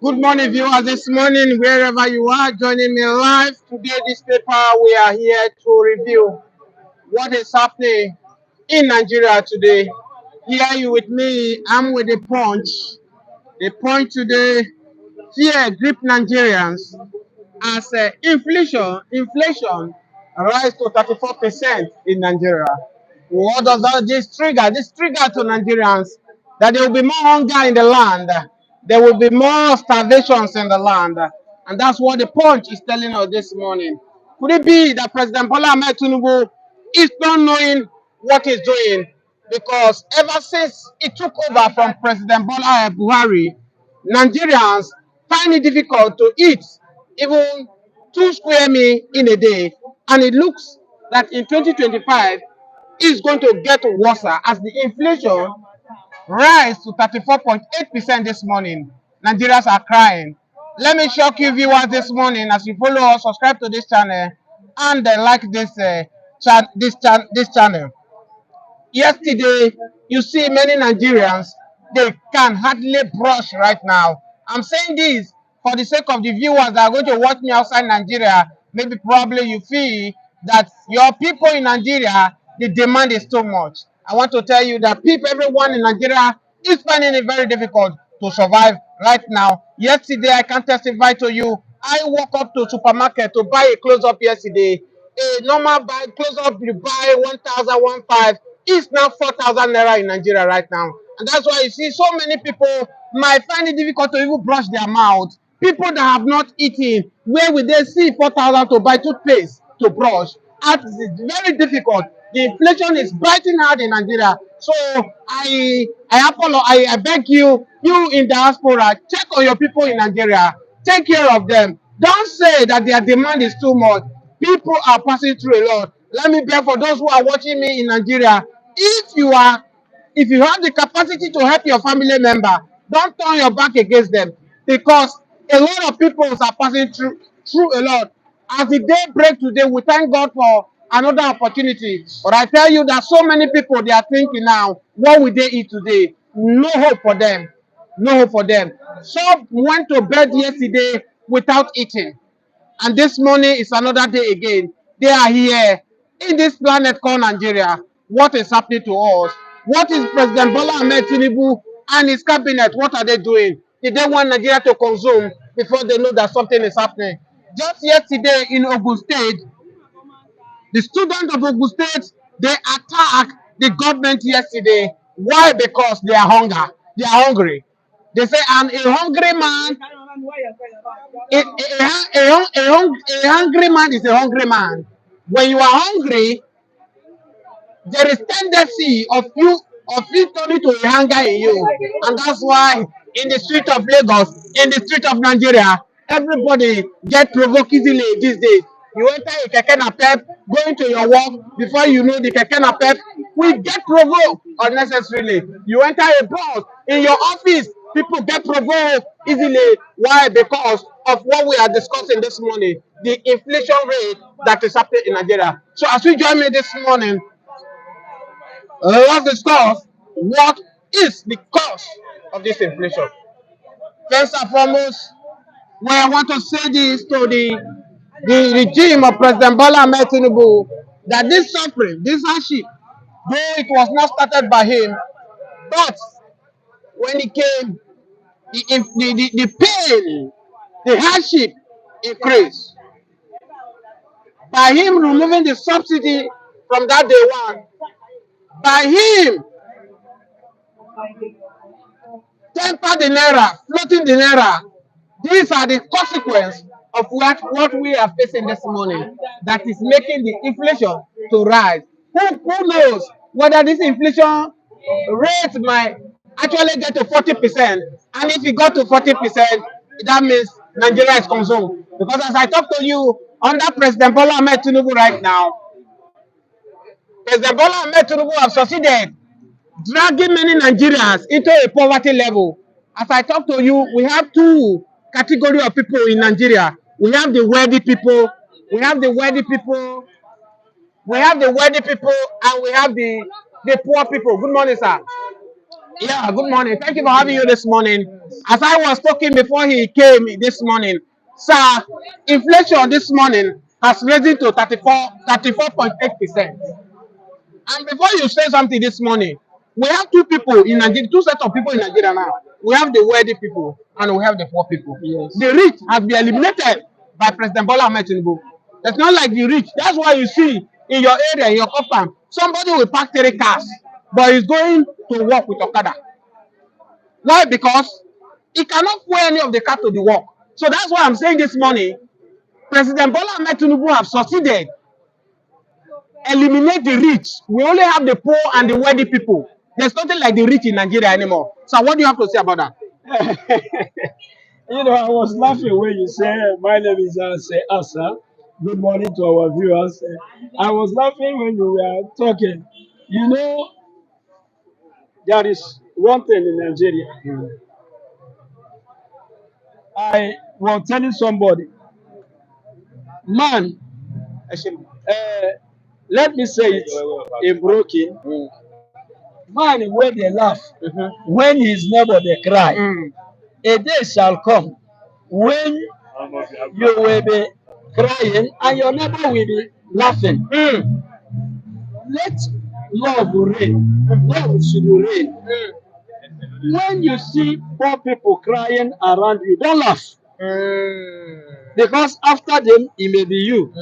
Good morning, viewers. This morning, wherever you are, joining me live today. This paper, we are here to review what is happening in Nigeria today. Here, you with me. I'm with the Punch. The Punch today. Fear grip Nigerians as inflation rise to 34% in Nigeria. What does this trigger? This trigger to Nigerians that there will be more hunger in the land, there will be more starvations in the land, and that's what the Punch is telling us this morning. Could it be that President Bola Ahmed Tinubu is not knowing what he's doing? Because ever since he took over from President Bola Buhari, Nigerians find it difficult to eat even 2 square meal in a day, and it looks that in 2025 it's going to get worse as the inflation rise to 34.8% this morning. Nigerians are crying. Let me shock you viewers this morning as you follow us, subscribe to this channel, and like this channel. Yesterday, you see many Nigerians, they can hardly brush right now. I'm saying this for the sake of the viewers that are going to watch me outside Nigeria. Maybe probably you feel that your people in Nigeria, the demand is too much. I want to tell you that everyone in Nigeria is finding it very difficult to survive right now. Yesterday, I can testify to you. I walk up to supermarket to buy a close-up yesterday. A normal buy close-up you buy 1,015 is now 4,000 naira in Nigeria right now. And that's why you see so many people might find it difficult to even brush their mouth. People that have not eaten, where will they see 4,000 to buy toothpaste to brush? That is very difficult. The inflation is biting hard in Nigeria. So I beg you, you in diaspora, check on your people in Nigeria. Take care of them. Don't say that their demand is too much. People are passing through a lot. Let me beg for those who are watching me in Nigeria. If you have the capacity to help your family member, don't turn your back against them, because a lot of people are passing through a lot. As the day break today, we thank God for another opportunity. But I tell you that so many people, they are thinking now, what will they eat today? No hope for them. No hope for them. Some went to bed yesterday without eating. And this morning is another day again. They are here in this planet called Nigeria. What is happening to us? What is President Bola Ahmed Tinubu and his cabinet? What are they doing? Did they want Nigeria to consume before they know that something is happening? Just yesterday in Ogun State, the students of Ogun State, they attacked the government yesterday. Why? Because they are hunger. They are hungry. They say, and a hungry man, a hungry man is a hungry man. When you are hungry, there is tendency of you turning to a hunger in you, and that's why in the street of Lagos, in the street of Nigeria, everybody get provoked easily these days. You enter a keke napep going to your work, before you know the keke napep will get provoked unnecessarily. You enter a bus in your office, people get provoked easily. Why? Because of what we are discussing this morning, the inflation rate that is happening in Nigeria. So as you join me this morning, let's discuss what is the cause of this inflation. First and foremost, I want to say this to the regime of President Bola Ahmed Tinubu, that this suffering, this hardship, though it was not started by him, but when he came, the pain, the hardship increased. By him removing the subsidy from that day one, by him temper the naira, floating the naira. These are the consequences of what we are facing this morning, that is making the inflation to rise. Who knows whether this inflation rate might actually get to 40%, and if it got to 40%, that means Nigeria is consumed. Because as I talk to you, under President Bola Ahmed Tinubu right now, President Bola Ahmed Tinubu have succeeded dragging many Nigerians into a poverty level. As I talk to you, we have two categories of people in Nigeria. We have the wealthy people, we have the wealthy people, we have the wealthy people, and we have the poor people. Good morning, sir. Yeah, good morning. Thank you for having you this morning. As I was talking before he came this morning, sir, inflation this morning has risen to 34.8%. And before you say something this morning, we have two people in Nigeria, two sets of people in Nigeria now. We have the wealthy people and we have the poor people. Yes. The rich have been eliminated by President Bola Ahmed Tinubu. It's not like the rich. That's why you see in your area, in your compound, somebody will park 3 cars, but he's going to work with Okada. Why? Because he cannot wear any of the car to the work. So that's why I'm saying this morning, President Bola Ahmed Tinubu have succeeded. Eliminate the rich. We only have the poor and the wealthy people. There's nothing like the rich in Nigeria anymore. So what do you have to say about that? You know, I was laughing when you said, my name is Asa. Good morning to our viewers. I was laughing when you were talking. You know, there is one thing in Nigeria. I was telling somebody, man, uh, let me say it in broken. Man, when they laugh, when his neighbor they cry, a day shall come when you will be crying and your neighbor will be laughing. Let love reign. Love should reign. When you see poor people crying around you, don't laugh. Because after them, it may be you.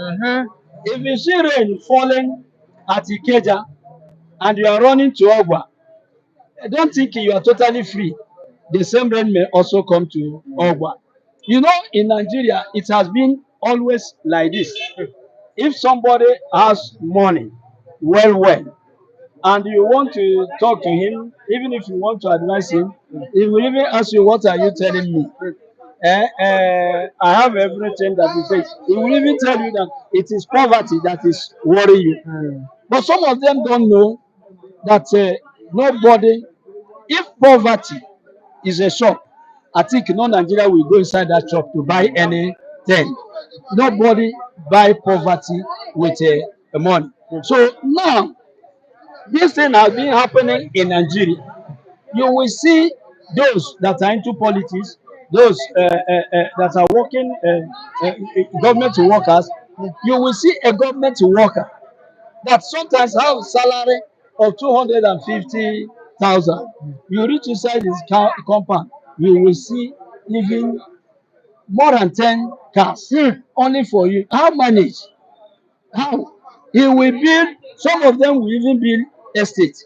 If you see rain falling at Ikeja and you are running to Ogwa, I don't think you are totally free. The same rain may also come to Ogwa. You know, in Nigeria, it has been always like this. If somebody has money, well, and you want to talk to him, even if you want to advise him, he will even ask you, what are you telling me? I have everything that he says. He will even tell you that it is poverty that is worrying you. But some of them don't know that nobody, if poverty is a shop, I think no Nigeria will go inside that shop to buy anything. Nobody buy poverty with money. So now, this thing has been happening in Nigeria. You will see those that are into politics, those that are working, government workers. You will see a government worker that sometimes have salary of 250,000. You reach inside his compound, you will see even more than 10 cars only for you. How manage? How? He will build, some of them will even build estate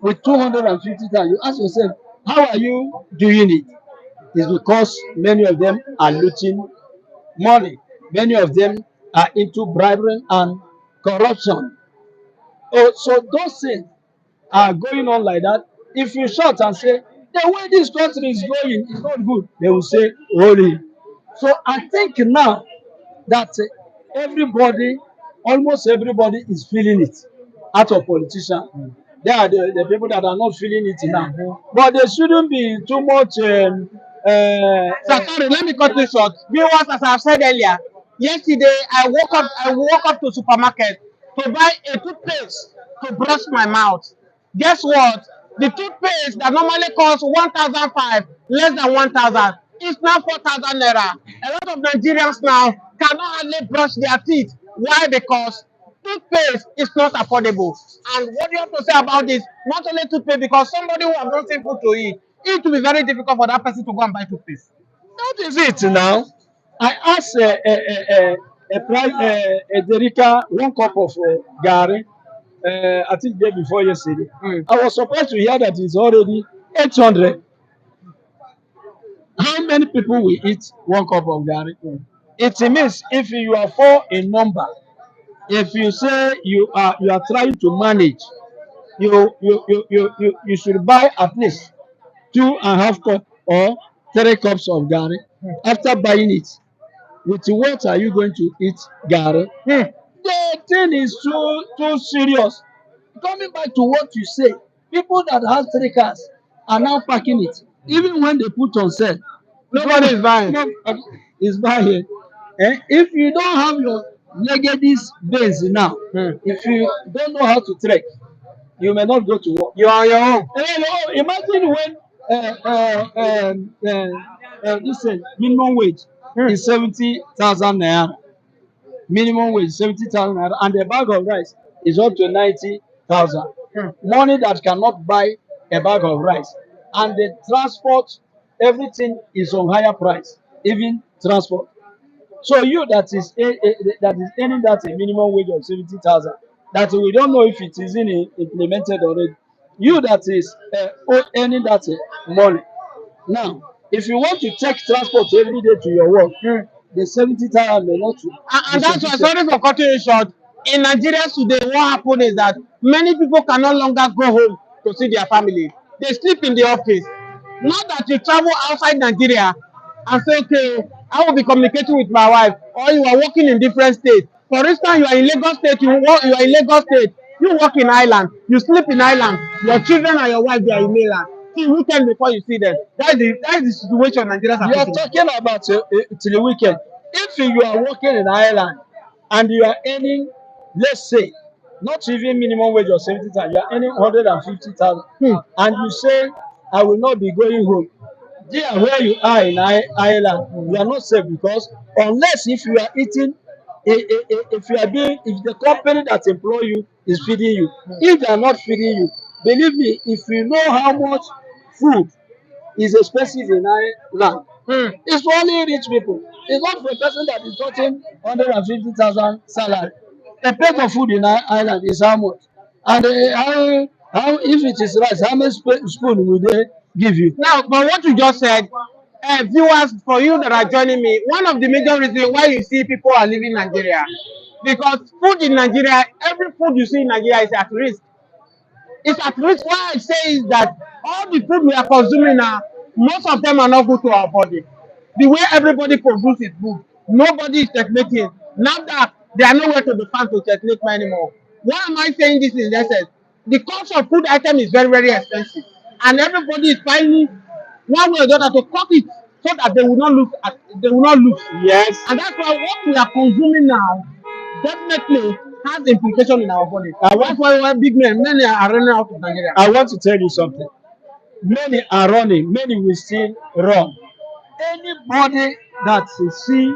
with 250,000. You ask yourself, how are you doing it? It's because many of them are looting money. Many of them are into bribery and corruption. Oh, so those things are going on like that. If you shout and say, the way this country is going is not good, they will say, holy. So I think now that everybody, almost everybody is feeling it out of politicians. They are the people that are not feeling it now. But there shouldn't be too much. Sorry, let me cut this short. Viewers, as I've said earlier, yesterday I woke up to supermarket to buy a toothpaste to brush my mouth. Guess what? The toothpaste that normally costs 1,005, less than 1,000, is now 4,000 naira. A lot of Nigerians now cannot hardly brush their teeth. Why? Because toothpaste is not affordable. And what do you have to say about this? Not only toothpaste, because somebody who has not seen food to eat, it will be very difficult for that person to go and buy toothpaste. That is it now. I asked a Derika 1 cup of gari, I think day before yesterday. I was surprised to hear that it's already 800. How many people will eat 1 cup of gari? It means if you are four in number, if you say you are trying to manage, you should buy at least 2.5 cup or 3 cups of gari. After buying it, with what are you going to eat gari? The thing is too serious. Coming back to what you say, people that have 3 cars are now parking it. Even when they put on sale, Nobody is buying. nobody is buying. If you don't have your legacy base now, if you don't know how to trek, you may not go to work. You're on your own. Imagine when this minimum wage is 70,000 naira. Minimum wage 70,000 naira, and the bag of rice is up to 90,000. Money that cannot buy a bag of rice, and the transport, everything is on higher price, even transport. So you that is earning that a minimum wage of 70,000, that we don't know if it is implemented already. You that is earning that money. Now, if you want to take transport every day to your work, the 70,000 may not And that's why, sorry for cutting you short. In Nigeria today, what happened is that many people can no longer go home to see their family. They sleep in the office. Not that you travel outside Nigeria and say, okay, I will be communicating with my wife, or you are working in different states. For instance, you are in Lagos State, you are in Lagos State, you work in Ireland, you sleep in Ireland, your children and your wife, they are in mainland. See weekend before you see them. That is the situation Nigerians are you are facing. talking about till the weekend. If you are working in Ireland and you are earning, let's say, not even minimum wage of 70,000, you are earning 150,000, and you say, I will not be going home. There, where you are in Ireland, you are not safe, because unless if you are eating, if you are being, if the company that employ you is feeding you, if they are not feeding you, believe me, if you know how much food is expensive in Ireland. It's for only rich people. It's not for a person that is getting 150,000 salary. A plate of food in Ireland is how much? And how if it is rice, how many spoon will they give you? Now, but what you just said, viewers, for you that are joining me, one of the major reasons why you see people are leaving Nigeria, because food in Nigeria, every food you see in Nigeria is at risk. It's at risk. Why I say is that all the food we are consuming now, most of them are not good to our body. The way everybody produces food, nobody is techniking. Now that they are nowhere to be found to technique anymore. Why am I saying this in essence? The cost of food item is very, very expensive, and everybody is finding one way or the other to cut it so that they will not lose. They will not lose. Yes. And that's why what we are consuming now definitely has implication in our body. That's why big men, many are running out of Nigeria. I want to tell you something. Many are running, many will still run. Anybody that see,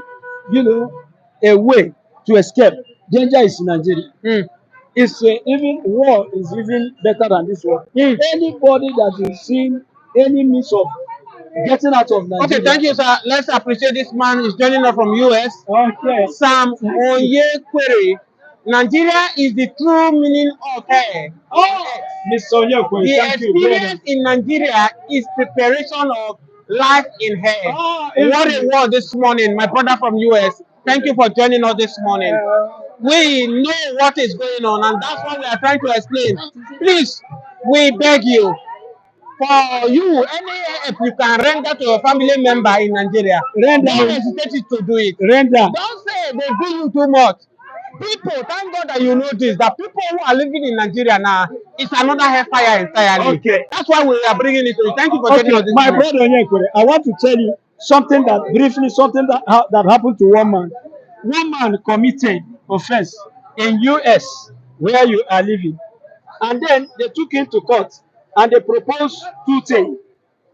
a way to escape, danger is in Nigeria. It's even war is even better than this war. Anybody that is seeing any means of getting out of Nigeria. Okay, thank you, sir. Let's appreciate this man is joining us from US. Okay. Sam Onyekwere. Nigeria is the true meaning of hair. Oh, Mr. Onyekwere, The thank you, experience in Nigeria is preparation of life in hair. Oh, What a word this morning, my brother from US. Thank you for joining us this morning. We know what is going on, and that's what we are trying to explain. Please, we beg you, for you, any help you can render to your family member in Nigeria, don't hesitate to do it. Don't say they do you too much. People, thank God that you know this, that people who are living in Nigeria now, it's another hellfire entirely. Okay. That's why we are bringing it to you. Thank you for joining us this My morning. brother Onyekwere, I want to tell you something that briefly, something that happened to one man. One man committed offense in US where you are living, and then they took him to court and they proposed two things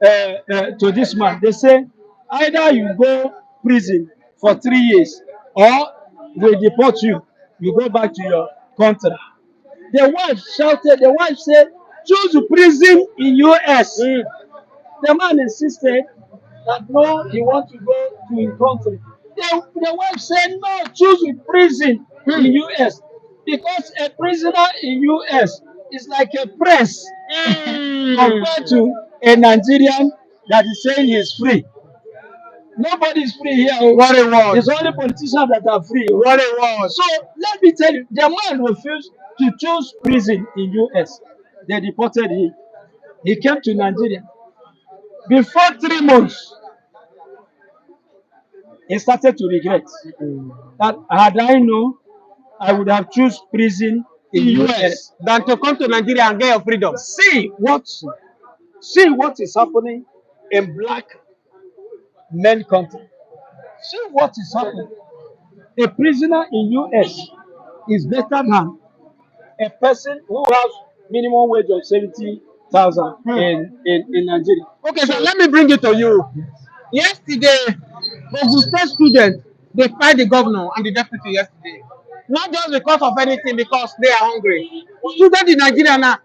to this man. They say either you go prison for 3 years or we deport you. You go back to your country. The wife shouted. The wife said, "Choose prison in US." The man insisted that no, he wants to go to his country. The wife said, no, choose prison in US, because a prisoner in US is like a prince compared to a Nigerian that is saying he's free. Nobody is free here. What a word. It's only politicians that are free. What a word. So let me tell you, the man refused to choose prison in US. They deported him. He came to Nigeria. Before 3 months, he started to regret that had I known, I would have choose prison in US than to come to Nigeria and get your freedom. See what is happening in black men country. See what is happening. A prisoner in US is better than a person who has minimum wage of 70,000 in Nigeria. Okay, so let me bring it to you. Yesterday, Ogun State students, they fight the governor and the deputy yesterday. Not just because of anything, because they are hungry. Students in Nigeria now,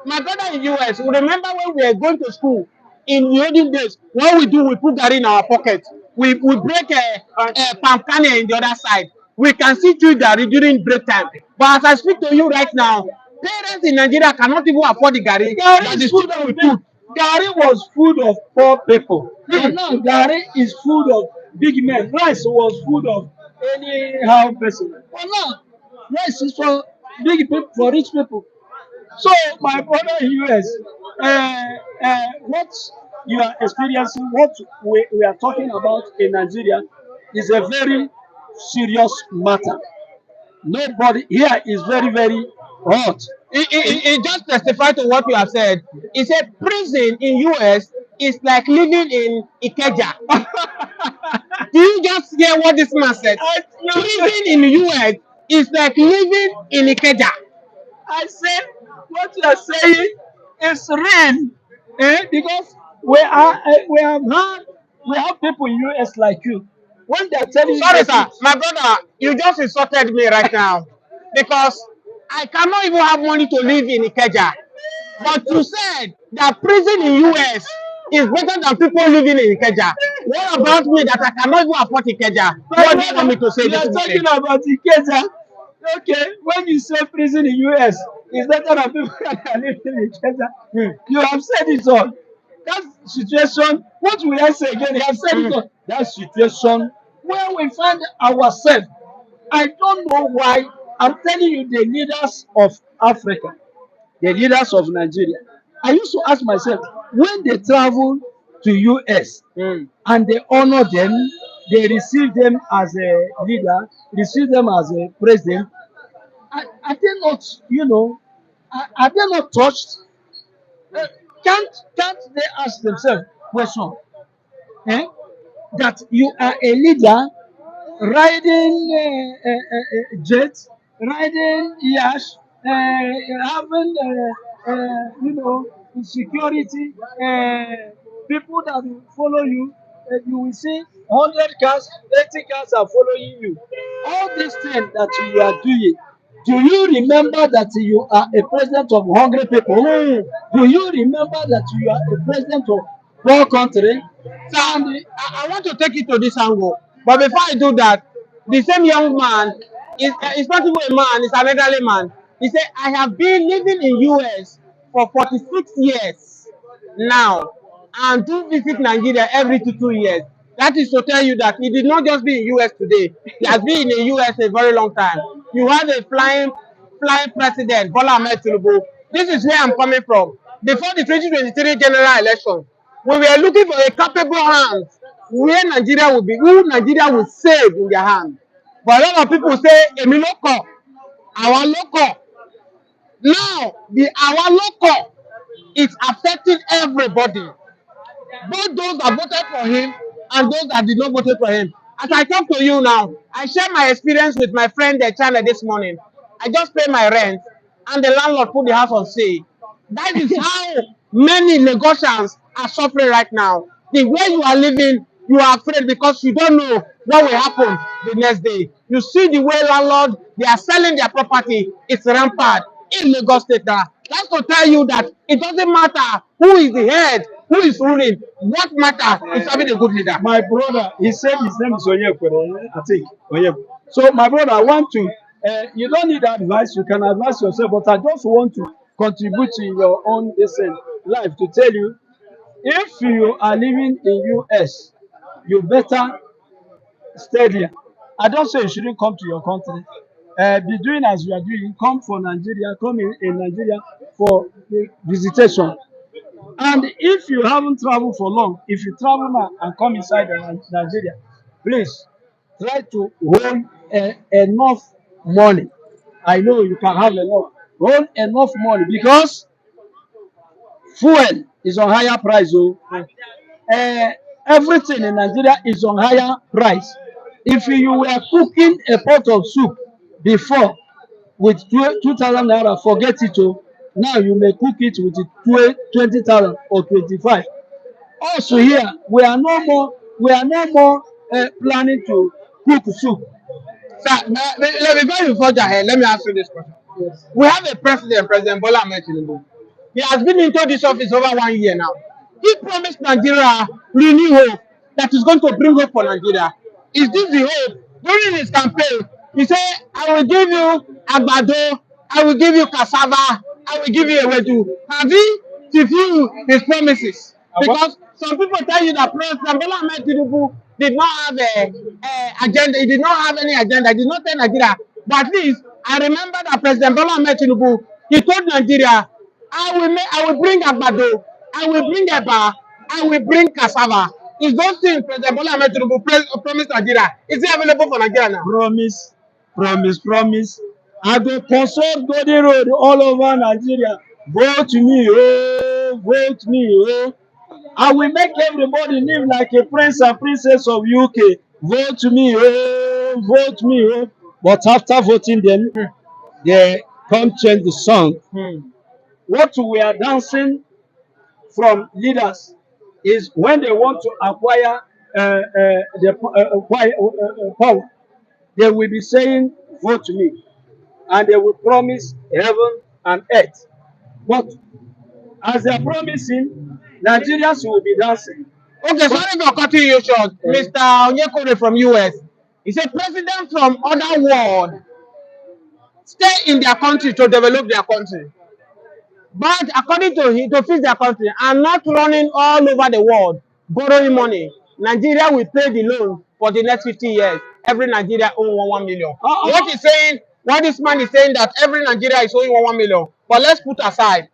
my brother in US, we remember when we were going to school in the olden days, what we do, we put that in our pocket. We break a palm kernel in the other side. We can see through that during break time. But as I speak to you right now, parents in Nigeria cannot even afford the gari that the student will put. Gari was food of poor people. And now Gari is food of big men. Rice was food of anyhow person. But now rice is for big people, for rich people. So my brother in US, what you are experiencing, what we are talking about in Nigeria is a very serious matter. Nobody here is very, very hot. It just testified to what you have said. He said prison in US is like living in Ikeja. Do you just hear what this man said? Prison in the US is like living in Ikeja. I said, what you are saying is real, because we have people in US like you. When they are telling Sorry, you, sir, my brother, you just insulted me right now because I cannot even have money to live in Ikeja. But you said that prison in US is better than people living in Ikeja. What about me that I cannot even afford Ikeja? What do you want me to say you this are morning? talking about Ikeja. Okay, when you say prison in US is better than people that are living in Ikeja, you have said it all. That situation, what will I say again? You have said it all. That situation where we find ourselves. I don't know why. I'm telling you, the leaders of Africa, the leaders of Nigeria. I used to ask myself, when they travel to US and they honor them, they receive them as a leader, receive them as a president, are they not, are they not touched? Uh, can't they ask themselves question? Eh? That you are a leader riding jets, riding yachts, having security, people that will follow you. You will see 100 cars, 80 cars are following you. All these things that you are doing. Do you remember that you are a president of hungry people? Do you remember that you are a president of poor country? So I want to take it to this angle. But before I do that, the same young man is not even a man, it's an elderly man. He said, I have been living in US for 46 years now and do visit Nigeria every 2 years. That is to tell you that he did not just be in US today. He has been in the US a very long time. You have a flying president, Bola Ahmed Tinubu. This is where I'm coming from. Before the 2023 general election, we were looking for a capable hand where Nigeria will be, who Nigeria will save in their hand. But a lot of people say, Emi loko, our local. Now, the our local is affecting everybody, both those that voted for him and those that did not vote for him. As I talk to you now, I share my experience with my friend China this morning. I just pay my rent and the landlord put the house on sale. That is how many Lagosians are suffering right now. The way you are living, you are afraid because you don't know what will happen the next day. You see the way landlord, they are selling their property, it's rampant in Lagos State now. That's to tell you that it doesn't matter who is the head, who is ruling. What matters is having a good leader. My brother, he said his name is Onyekwere, I think. Onyekwere. So, my brother, I want to, you don't need advice, you can advise yourself, but I just want to contribute to your own life to tell you, if you are living in US, you better stay there. I don't say you shouldn't come to your country. Be doing as you are doing. Come for Nigeria, come in Nigeria for the visitation. And if you haven't traveled for long, if you travel now and come inside Nigeria, please try to hold enough money. I know you can have enough. Hold enough money because fuel is on higher price. Oh. Everything in Nigeria is on higher price. If you were cooking a pot of soup before with 2,000 naira, forget it. Oh. Now you may cook it with 20,000 or 25. Also here, we are no more planning to cook soup. Sir, before you forge ahead, let me ask you this question. Yes. We have a president, President Bola Ahmed Tinubu. He has been into this office over 1 year now. He promised Nigeria renew hope that is going to bring hope for Nigeria. Is this the hope? During his campaign, he said, I will give you agbado, I will give you cassava, I will give you ewedu. Has he fulfilled his promises? Because some people tell you that President Bola Ahmed Tinubu did not have a agenda. He did not have any agenda. He did not tell Nigeria. But at least I remember that President Bola Ahmed Tinubu, he told Nigeria, I will bring agbado, I will bring eba, I will bring cassava. Is those things President Bola Ahmed Tinubu promised Nigeria? Is it available for Nigeria now? Promise. I go consult Golden Road all over Nigeria. Vote me, oh, vote me, oh. I will make everybody live like a prince and princess of UK. Vote me, oh, vote me, oh. But after voting them, they can't change the song. What we are dancing from leaders is when they want to acquire power, they will be saying, vote me. And they will promise heaven and earth. But as they are promising, Nigerians will be dancing. Okay, sorry for cutting you short. Mr. Onyekore from US. He said presidents from other world stay in their country to develop their country. But according to him, to fix their country and not running all over the world, borrowing money. Nigeria will pay the loan for the next 50 years. Every Nigeria own 1 million. What he's saying, what this man is saying that every Nigeria is owing 1 million. But let's put aside.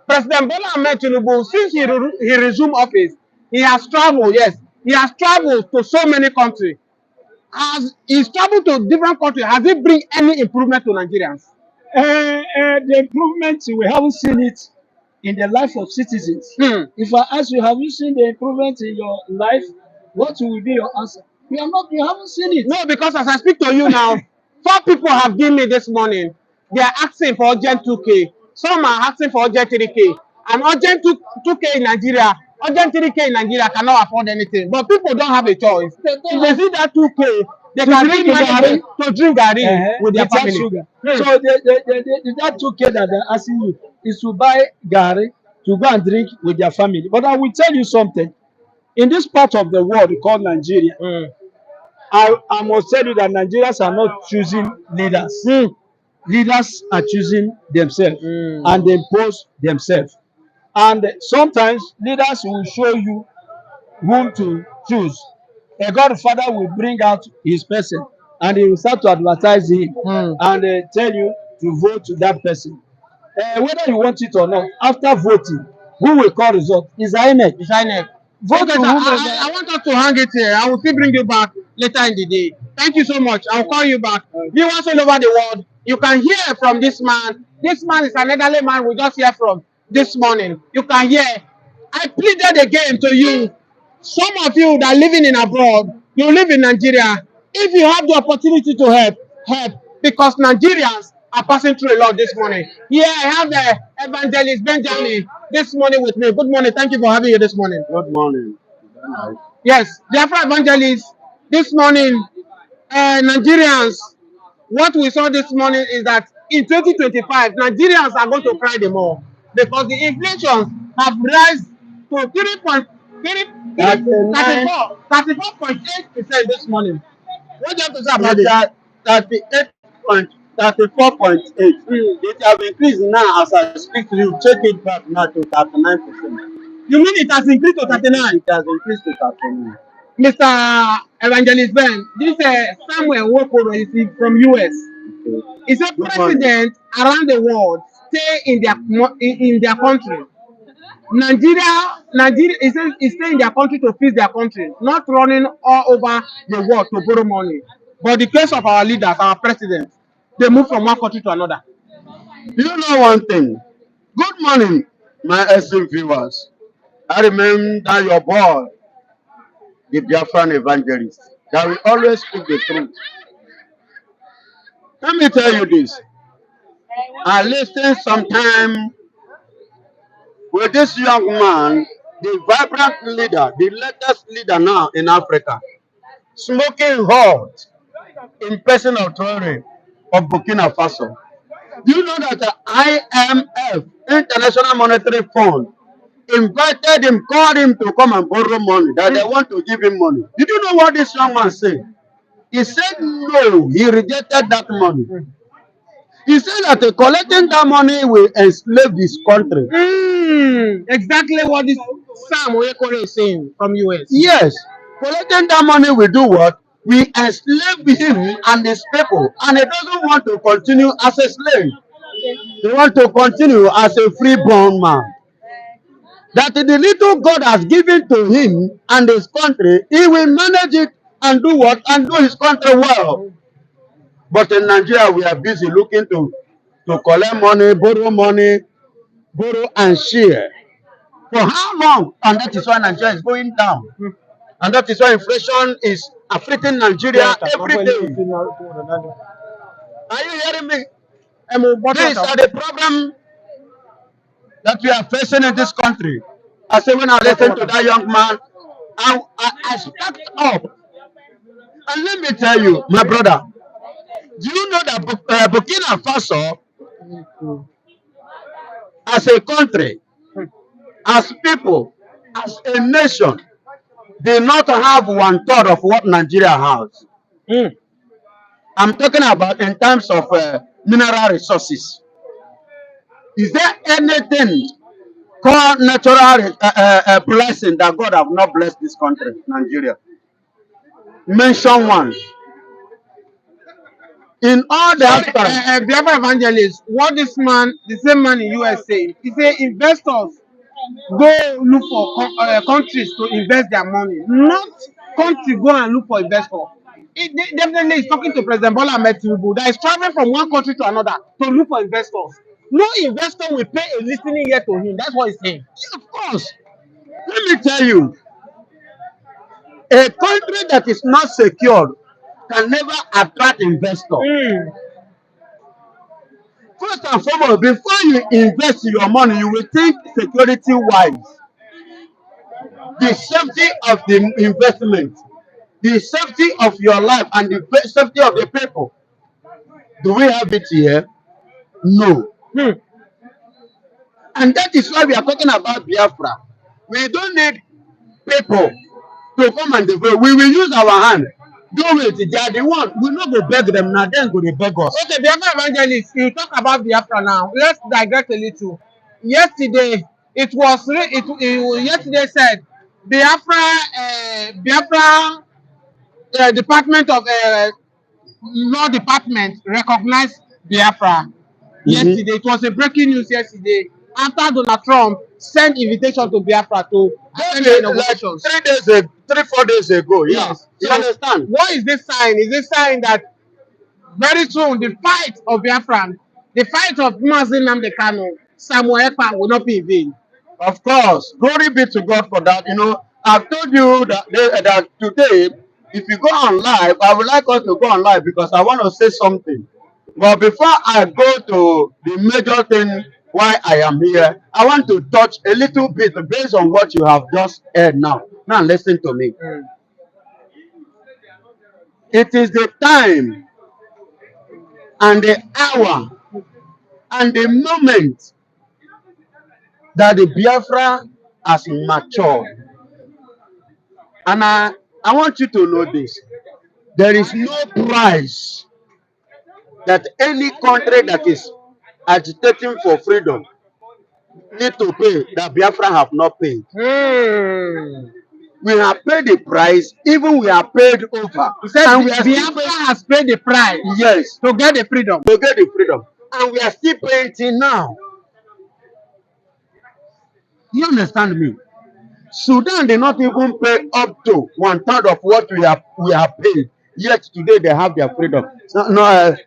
President Bola Ahmed Tinubu, since he resumed office, he has traveled, yes. He has traveled to so many countries. As he's traveled to different countries, has it bring any improvement to Nigerians? The improvement, we haven't seen it in the life of citizens. If I ask you, have you seen the improvement in your life? What will be your answer? You haven't seen it. No, because as I speak to you now, 4 people have given me this morning. They are asking for urgent 2K. Some are asking for urgent 3K. And urgent 2K in Nigeria, urgent 3K in Nigeria cannot afford anything. But people don't have a choice. If they see that 2K, they can drink money to drink garri with their family. Sugar. So that 2K that they're asking you is to buy garri to go and drink with their family. But I will tell you something. In this part of the world called Nigeria, I must tell you that Nigerians are not choosing leaders. Leaders are choosing themselves and they impose themselves. And sometimes leaders will show you whom to choose. A godfather will bring out his person and he will start to advertise him and tell you to vote to that person. Whether you want it or not, after voting, who will call result? Is INEC. It's INEC. Vote Okay, to sir, whomever. I want us to hang it here. I will still bring you back later in the day. Thank you so much. I'll call you back. Viewers all over the world, you can hear from this man. This man is an elderly man we just hear from this morning. You can hear. I pleaded again to you. Some of you that are living in abroad, you live in Nigeria. If you have the opportunity to help, help. Because Nigerians are passing through a lot this morning. Here I have the evangelist Benjamin this morning with me. Good morning. Thank you for having you this morning. Good morning. Yes, Biafra evangelist. This morning, Nigerians, what we saw this morning is that in 2025, Nigerians are going to cry the more because the inflation have risen to 34.8% this morning. What do you have to say about It's it? at 34.8. It has increased now as I speak to you. Check it back now to 39%. You mean it has increased to 39? It has increased to 39. Mr. Evangelist Ben, this Samuel Wokoro is from US. He said president around the world stay in their country. Nigeria, he says, is stay in their country to fix their country, not running all over the world to borrow money. But the case of our leaders, our presidents, they move from one country to another. Do you know one thing? Good morning, my esteemed viewers. I remember your boy, the Biafran evangelist, that will always speak the truth. Let me tell you this. I listened sometime with this young man, the vibrant leader, the latest leader now in Africa, smoking hot in person of Traore of Burkina Faso. Do you know that the IMF, International Monetary Fund, invited him, called him to come and borrow money, that they want to give him money? Did you know what this young man said? He said no, he rejected that money. He said that collecting that money will enslave his country. Exactly what this Sam Oyekore is saying from US. Yes, collecting that money will do what? We enslave him and his people, and he doesn't want to continue as a slave. He want to continue as a freeborn man. That the little God has given to him and his country, he will manage it and do what? And do his country well. But in Nigeria, we are busy looking to collect money, borrow and share. For how long? And that is why Nigeria is going down. And that is why inflation is affecting Nigeria every day. Are you hearing me? These are the problem that we are facing in this country. I say when I listen to that young man, I stuck up. And let me tell you, my brother, do you know that Burkina Faso, as a country, as people, as a nation, they not have 1/3 of what Nigeria has. I'm talking about in terms of mineral resources. Is there anything called natural blessing that God have not blessed this country, Nigeria? Mention one. In all the aspects. Biafra evangelist, what this man, the same man in US saying, he say investors go look for countries to invest their money, not country go and look for investor. Definitely is talking to President Bola Ahmed Tinubu that is traveling from one country to another to look for investors. No investor will pay a listening ear to him. That's what he's saying. Of course. Let me tell you, a country that is not secured can never attract investors. First and foremost, before you invest your money, you will think security wise. The safety of the investment, the safety of your life, and the safety of the people. Do we have it here? No. And that is why we are talking about Biafra. We don't need people to come and develop. We will use our hand. Do it. They are the one. We not go beg them now. Then go they beg us. Okay, Biafra evangelist, you talk about Biafra now. Let's digress a little. Yesterday, yesterday said Biafra Department of Law Department recognized Biafra. Yesterday, it was a breaking news yesterday after Donald Trump sent invitation to Biafra to attend the inaugurations. Like 3-4 days ago. Yeah. Yes. You understand? What is this sign? Is this sign that very soon the fight of Biafra, the fight of Mazi Nnamdi Kanu, Samuel Ekpa will not be in vain? Of course. Glory be to God for that. You know, I've told you that today, if you go on live, I would like us to go on live because I want to say something. But before I go to the major thing why I am here, I want to touch a little bit based on what you have just heard now. Now listen to me. It is the time and the hour and the moment that the Biafra has matured. And I want you to know this. There is no price that any country that is agitating for freedom need to pay that Biafra have not paid. We have paid the price, even we are paid over. And Biafra has paid the price. Yes. To get the freedom. To get the freedom. And we are still paying till now. You understand me? Sudan did not even pay up to 1/3 of what we have paid. Yet today they have their freedom.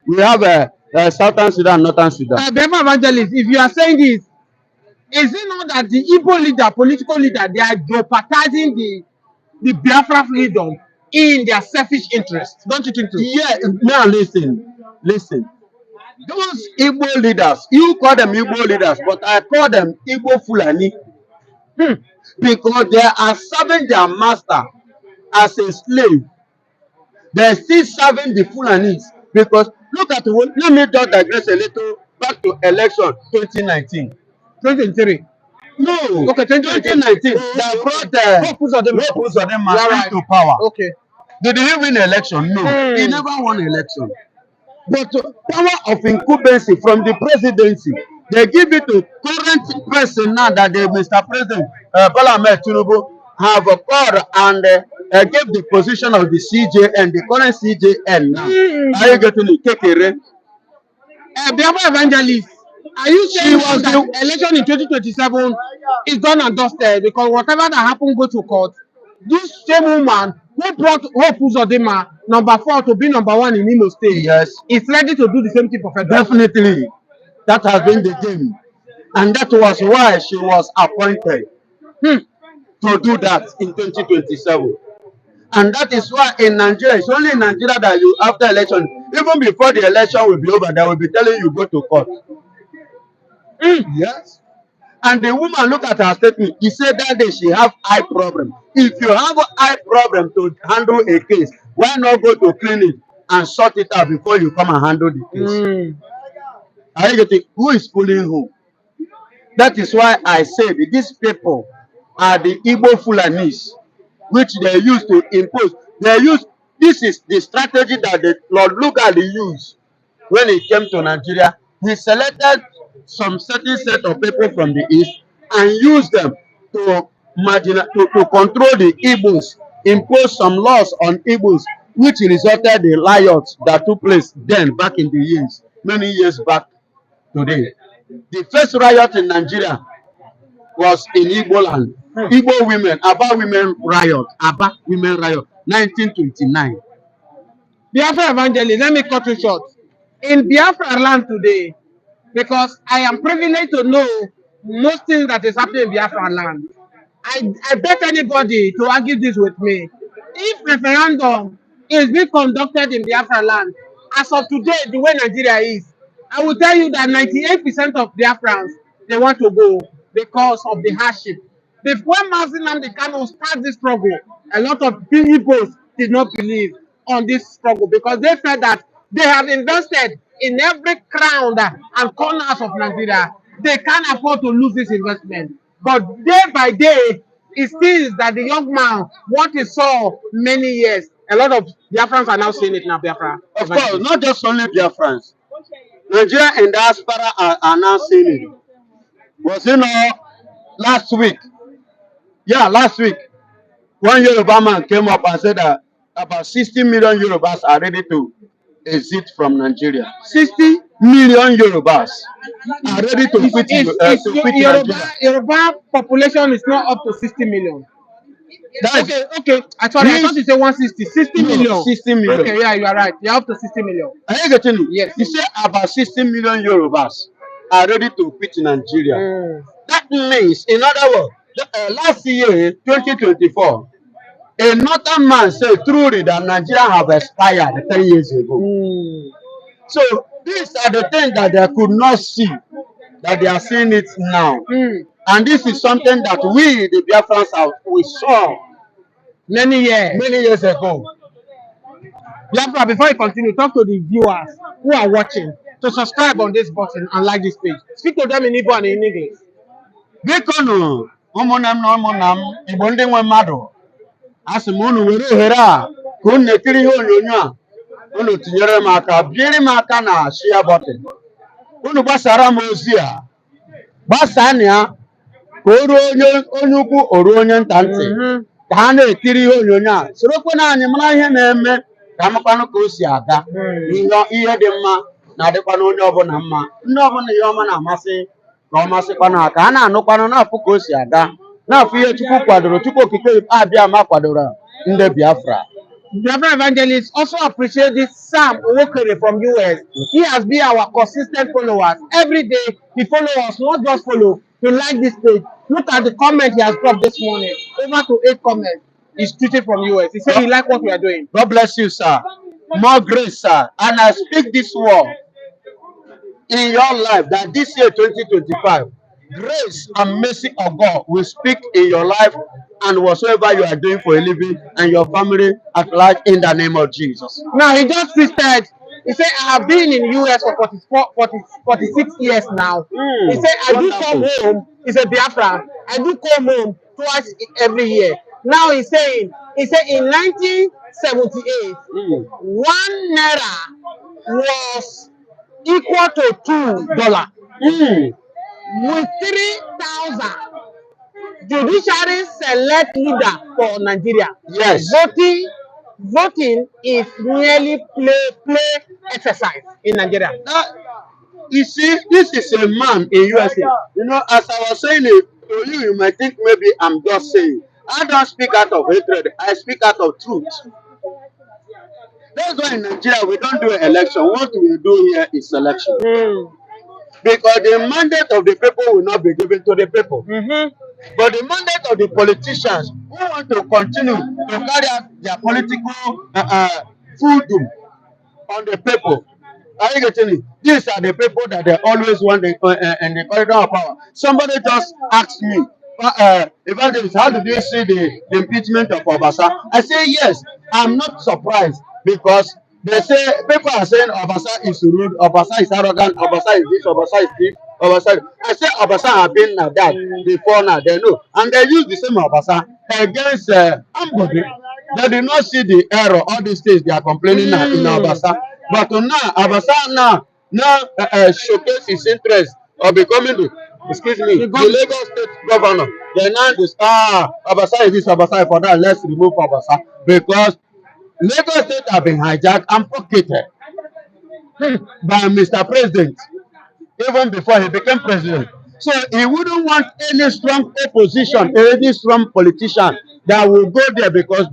We have Southern Sudan, Northern Sudan. Biafra evangelist, if you are saying this, is it not that the Igbo leader, political leader, they are jeopardizing the Biafra freedom in their selfish interest? Don't you think so? Yeah. Now listen. Those Igbo leaders, you call them Igbo leaders, but I call them Igbo Fulani. Because they are serving their master as a slave. They're still serving the Fulanis. Because look at let me just digress a little back to election 2019. 2023. No, Okay, 2019. Oh, They okay. brought Hope Uzodinma. Hope Uzodinma You are right. into power. Okay. Did he win election? No, he never won election. But power of incumbency from the presidency, they give it to current person now that the Mr. President Bola Ahmed Tinubu have called and gave the position of the CJN, the current CJN now. Are you getting it? Kekere. Biafra evangelist, are you She saying was that the election in 2027 is done and dusted because whatever that happened go to court? This same woman who brought Hope Uzodinma #4 to be #1 in Imo State, yes, is ready to do the same thing for federal. definitely. That has been the game, and that was why she was appointed to do that in 2027. And that is why in Nigeria, it's only in Nigeria that you, after election, even before the election will be over, they will be telling you go to court. Yes. And the woman look at her statement. He said that day she have eye problem. If you have an eye problem to handle a case, why not go to clinic and sort it out before you come and handle the case? Are you getting who is pulling who? That is why I said these people are the Igbo Fulanis, which they use to impose. They use this is the strategy that the Lord Lugard used when he came to Nigeria. He selected some certain set of people from the east and used them to to control the Igbos, impose some laws on Igbos, which resulted in riots that took place then back in the years, many years back today. The first riot in Nigeria was in Igbo land. Igbo women, Aba women riot, 1929. Biafra evangelist, let me cut you short. In Biafra land today, because I am privileged to know most things that is happening in Biafra land. I bet anybody to argue this with me. If referendum is being conducted in Biafra land, as of today, the way Nigeria is, I will tell you that 98% of Biafrans, they want to go because of the hardship. Before Mazi Nnamdi Kanu start this struggle, a lot of people did not believe on this struggle because they felt that they have invested in every crown and corners of Nigeria. They can't afford to lose this investment. But day by day, it seems that the young man, what he saw many years, a lot of Biafrans are now seeing it now, Biafra. Of course, not just only Biafrans. Nigeria and diaspora are now seeing it. Was last week? Yeah, last week, one Yoruba man came up and said that about 60 million Yorubas are ready to exit from Nigeria. 60 million Yorubas are ready to quit Nigeria. Yoruba population is not up to 60 million. Okay. I thought you said 160. 60 million. 60 million. Okay, yeah, you are right. You're up to 60 million. Are you getting it? Yes. You say about 60 million Yorubas are ready to quit Nigeria. That means, in other words, last year, 2024, a northern man said truly that Nigeria have expired 10 years ago. So these are the things that they could not see, that they are seeing it now. And this is something that we, the Biafrans, we saw many years ago. Biafra, before you continue, talk to the viewers who are watching to subscribe on this button and like this page. Speak to them in Igbo and in English. Bikonu, ụmụnne m na ụmụnna m Igbo ndị nwe mmadụ, asị m unu were ohere a ka unu na-ekiri ihe onyonyo a, unu tinyere m aka, biere m aka na share button. Unu gbasara m ozi a, gbasaa ya ka o ruo onye ukwu o ruo onye nta ntị, ka ha na-ekiri ihe onyonyo a, sorokwana anyị mara ihe na-eme ka amakwanụ ka o si aga. Ihe dị mma na-adịkwana onye ọbụla mma, ndị ọbụla ihe ọma na-amasị ka ọ masịkwana ka ha na-anụkwanụ n'afọ ka o si aga, n'afọ ihe Chukwu kwadoro, Chukwu okike abịa ma kwadoro ndị Biafra. Biafra Evangelist also appreciate this Sam Owokere from US. He has been our consistent followers. Every day he follow us, not just follow, to like this page. Look at the comment he has dropped this morning. Over to 8 comments. He's tweeted from US. He said he like what we are doing. God bless you, sir. More grace, sir. And I speak this word in your life that this year 2025, grace and mercy of God will speak in your life and whatsoever you are doing for a living and your family at large in the name of Jesus. Now he just twisted. He said, I have been in US for 46 years now. He said, I do come Wonderful. home. He's a Biafra. I do come home twice every year. Now he said in 1978, Mm. 1 naira was equal to $2. Mm. With 3,000 judiciary select leader for Nigeria. Yes. Voting is merely play exercise in Nigeria. Now, you see, this is a man in USA. You know, as I was saying it to you, you might think maybe I'm just saying. I don't speak out of hatred. I speak out of truth. That's why in Nigeria we don't do an election. What we do here is selection. Because the mandate of the people will not be given to the people. But the mandate of the politicians who want to continue to carry out their political foodom on the people. Are you getting it? These are the people that they always want in the corridor of power. Somebody just asked me, Evangelist, how did you see the impeachment of Obasa? I say yes. I'm not surprised because they say people are saying Obasa is rude, Obasa is arrogant, Obasa is this, Obasa is this, Obasa. I say Obasa have been like that before now. They know, and they use the same Obasa against Ambodi. They did not see the error. All these things they are complaining now in Obasa. But now, Abasa now showcase his interest of becoming the Lagos State governor. Then now this Abasa is this, Abasa is for that. Let's remove Abasa because Lagos State have been hijacked and pocketed by Mr. President even before he became president. So he wouldn't want any strong opposition, any strong politician that will go there because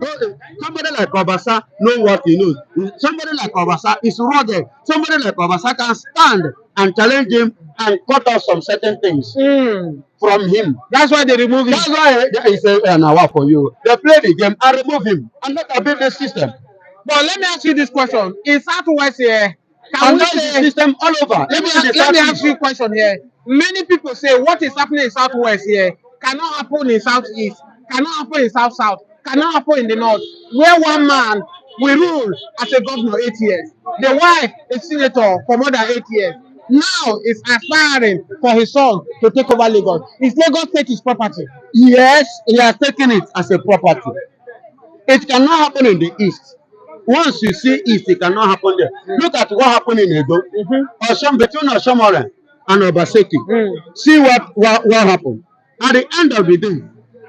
somebody like Obasa knows what he knows. Somebody like Obasa is rugged. Somebody like Obasa can stand and challenge him and cut off some certain things from him. That's why they remove him. That's why he said, "Now for you." They play the game and remove him and not abuse the system. But let me ask you this question: in Southwest here, can And we that's the say? system all over. Let me ask you a question here. Many people say what is happening in Southwest here cannot happen in Southeast, cannot happen in South, cannot happen in the North, where one man will rule as a governor 8 years, the wife a senator for more than 8 years. Now is aspiring for his son to take over Lagos. Is Lagos State his property? Yes, he has taken it as a property. It cannot happen in the east. Once you see east, it cannot happen there. Look at what happened in Edo. Between Oshomore and Obaseki. See what happened. At the end of the day,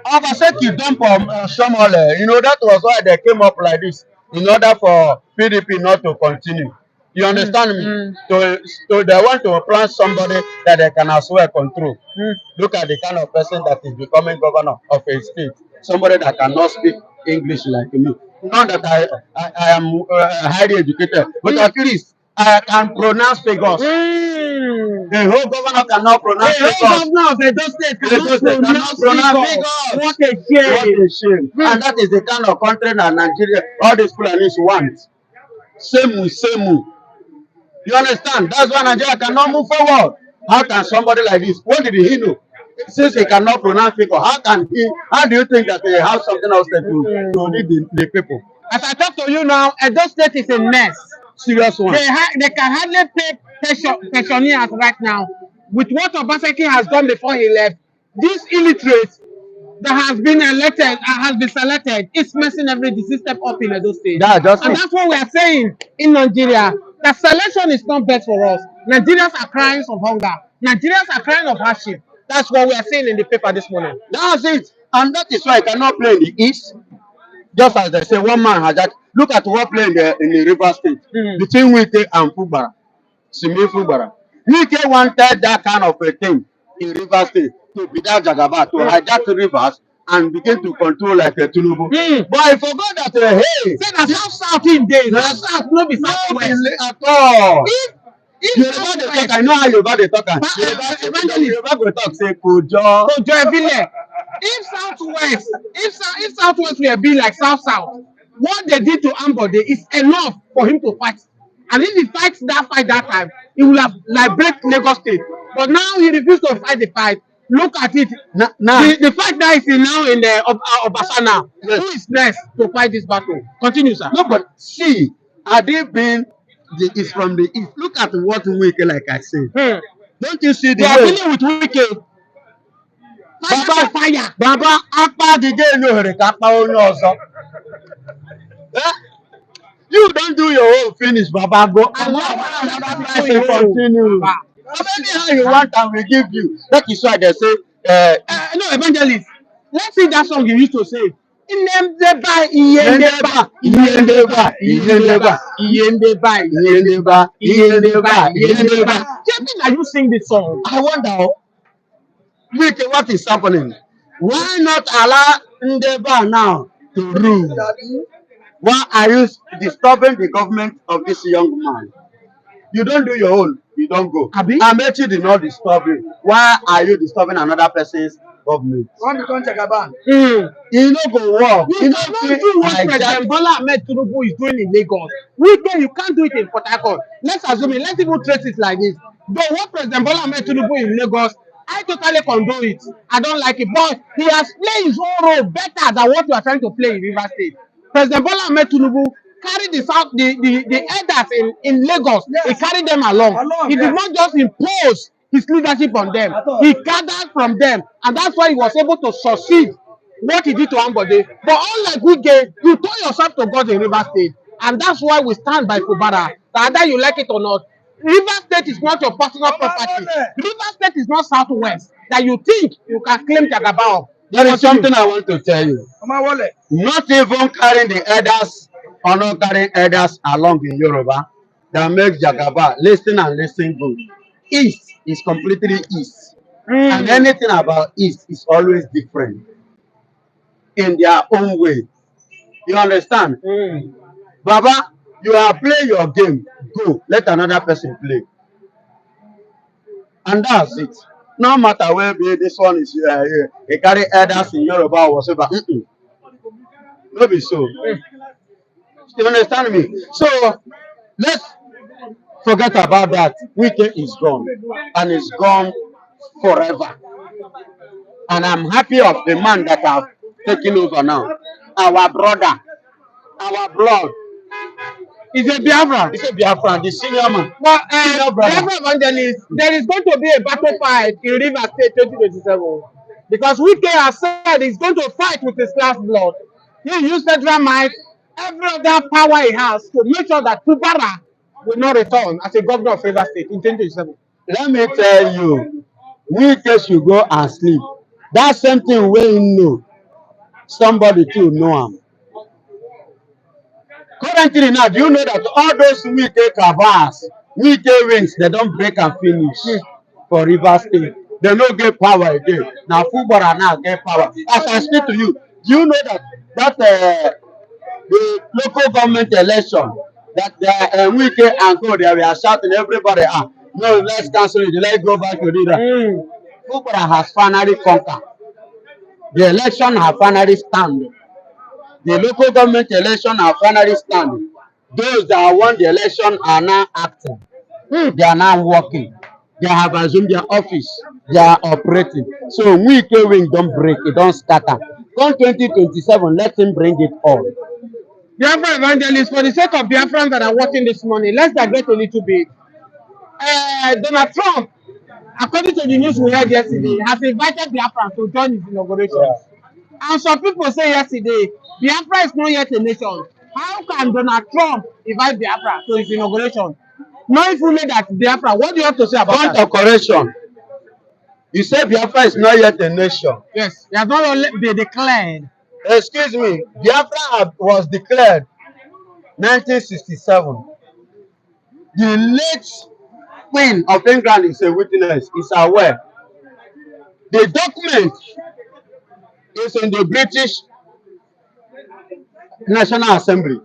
Obaseki dumped Oshomore. You know, that was why they came up like this, in order for PDP not to continue. You understand me? So they want to plant somebody that they can as well control. Look at the kind of person that is becoming governor of a state. Somebody that cannot speak English like me. Not that I am highly educated, but at least I can pronounce figures. The whole governor cannot pronounce figures. The whole governor of Edo State cannot pronounce figures. What a shame. What a shame. And that is the kind of country that Nigeria, all these Fulanis want. Same. You understand? That's why Nigeria cannot move forward. How can somebody like this? What did he know? Since he cannot pronounce people, how do you think that they have something else to lead the people? As I talk to you now, Edo State is a mess. Serious one. They can hardly pay pensioners right now. With what Obaseki has done before he left, this illiterate that has been elected has been selected is messing the system up in Edo State. That's what we are saying in Nigeria. The selection is not best for us. Nigerians are crying of hunger. Nigerians are crying of hardship. That's what we are saying in the paper this morning. That's it. And that is why I cannot play in the east. Just as they say, one man has that. Look at what playing in the River State between Wike and Fubara. Simi Fubara. Wike wanted that kind of a thing in River State to be that Jagaba, to hijack the rivers and begin to control like a Tinubu. But I forgot that, hey. Say that South in days. South no be Southwest. At all. Yoruba dey talk, I know how Yoruba dey talk. Yoruba go talk say Kojo. Ebile. If Southwest will be like South, what they did to Ambode is enough for him to fight And if he fights that fight that time, he will have liberate Lagos State. But now he refused to fight the fight. Look at it. Now, The fight that is now in the Obasana. Yes. Who is next to fight this battle? Continue, sir. no, but see, had they been is from the east. Look at what Wike, like I said. Don't you see the They are way? dealing with Wike. Baba, Fire. Baba, apa the day no rekapa onye ọzọ. Eh? You don't do your own finish, Baba. Go. And Another person continue. Baba. How many you want and we give you? That is why they say, No, evangelist. Let's see that song you used to say. Inemdeba, iyendeba, Iyendeba, Iyendeba, iyendeba, Iyendeba, Iyendeba, Iyendeba. Jamie, now you sing this song. I wonder, Wike, what is happening? Why not allow Ndeba now to rule? Why are you disturbing the government of this young man? You don't do your own, you don't go. Abi? Amechi did not disturb you. Why are you disturbing another person's government? One become Jagaban. You no go work. You cannot do what President Bola Ahmed Tinubu is doing in Lagos. You can't do it in Port Harcourt. Let's assume it. Let people trace it like this. But what President Bola Ahmed Tinubu in Lagos, I totally condone it. I don't like it. But he has played his own role better than what you are trying to play in River State. President Bola Ahmed Tinubu carried the elders in Lagos. Yes. He carried them along. He did not just impose his leadership on them. He gathered from them. And that's why he was able to succeed what he did to Ambode. But unlike Wike, you turn yourself to God in River State. And that's why we stand by Fubara. That either you like it or not, River State is not your personal property. River State is not Southwest that you think you can claim Jagaba. There is something I want to tell you. Not even carrying the elders or not carrying elders along in Yoruba that makes Jagaba listen and listen good. East is completely east. And anything about east is always different in their own way. You understand? Baba, you are playing your game. Go, let another person play. And that's it. No matter where this one is here, they carry elders in Yoruba or whatever. No be so. You understand me? So let's forget about that. Wike is gone. And it's gone forever. And I'm happy of the man that have taken over now. Our brother, our blood. He's a Biafra. He's a Biafra, the senior man. Well, Biafra evangelist, there is going to be a battle fight in River State 2027. Because Wike has said he's going to fight with his last blood. He used federal might, every other power he has to make sure that Fubara will not return as a governor of River State in 2027. Let me tell you, Wike should go and sleep. That same thing wey him know, somebody too know am. Currently now, do you know that all those Wike cabals, Wike wings, they don't break and finish for River State. They no get power again. Now Fubara now get power. As I speak to you, do you know that the local government election that Wike and Co they were shouting everybody no, let's cancel it, let's go back to River. Fubara has finally conquered. The election have finally stand. The local government election have finally stand. Those that won the election are now acting. They are now working. They have assumed their office. They are operating. So Wike wing don't break, it don't scatter. Come 2027, let him bring it all. Biafra evangelists, for the sake of Biafrans that are watching this morning, let's digress a little bit. Donald Trump, according to the news we heard yesterday, has invited Biafra to join his inauguration. Yeah. And some people say yesterday, Biafra is not yet a nation. How can Donald Trump invite Biafra to his inauguration? Knowing fully that Biafra, what do you have to say about Point that? of correction. You say Biafra is not yet a nation. Yes, it has not been declared. Excuse me, Biafra was declared 1967. The late Queen of England is a witness, is aware. The document is in the British National Assembly.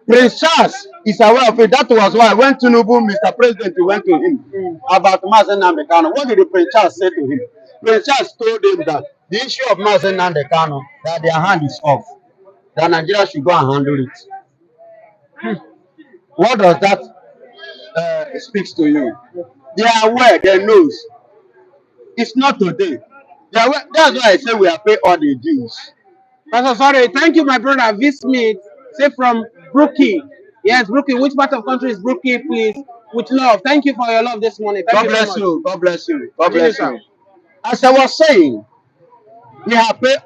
Prince Charles is aware of it. That was why when Tinubu, Mr. President, went to him about Mazen Nambekano, what did the Prince Charles say to him? Prince Charles told him that the issue of Mazen Nambekano, that their hand is off, that Nigeria should go and handle it. What does that speaks to you? They are aware, they knows. It's not today. They are aware. That's why I say we are paying all the dues. Pastor, sorry. Thank you, my brother. V. Smith, say from Brookie. Yes, Brookie. Which part of country is Brookie, please? With love. Thank you for your love this morning. Thank God you very bless much. you. God bless you. God Continue, bless sir. you. As I was saying, we have paid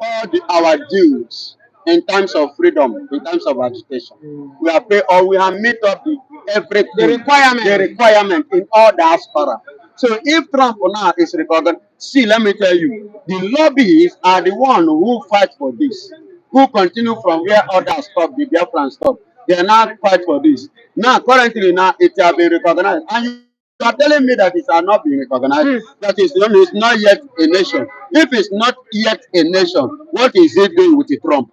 all our dues in terms of freedom, in terms of agitation. We have paid all, we have met up everything, the requirement in all diaspora. So if Trump now is recognized, see, let me tell you, the lobbyists are the one who fight for this, who continue from where others stop, the Biafran stop. They are now fight for this. Now, currently, now it has been recognized. And you are telling me that it has not been recognized, that it's not yet a nation. If it's not yet a nation, what is it doing with the Trump?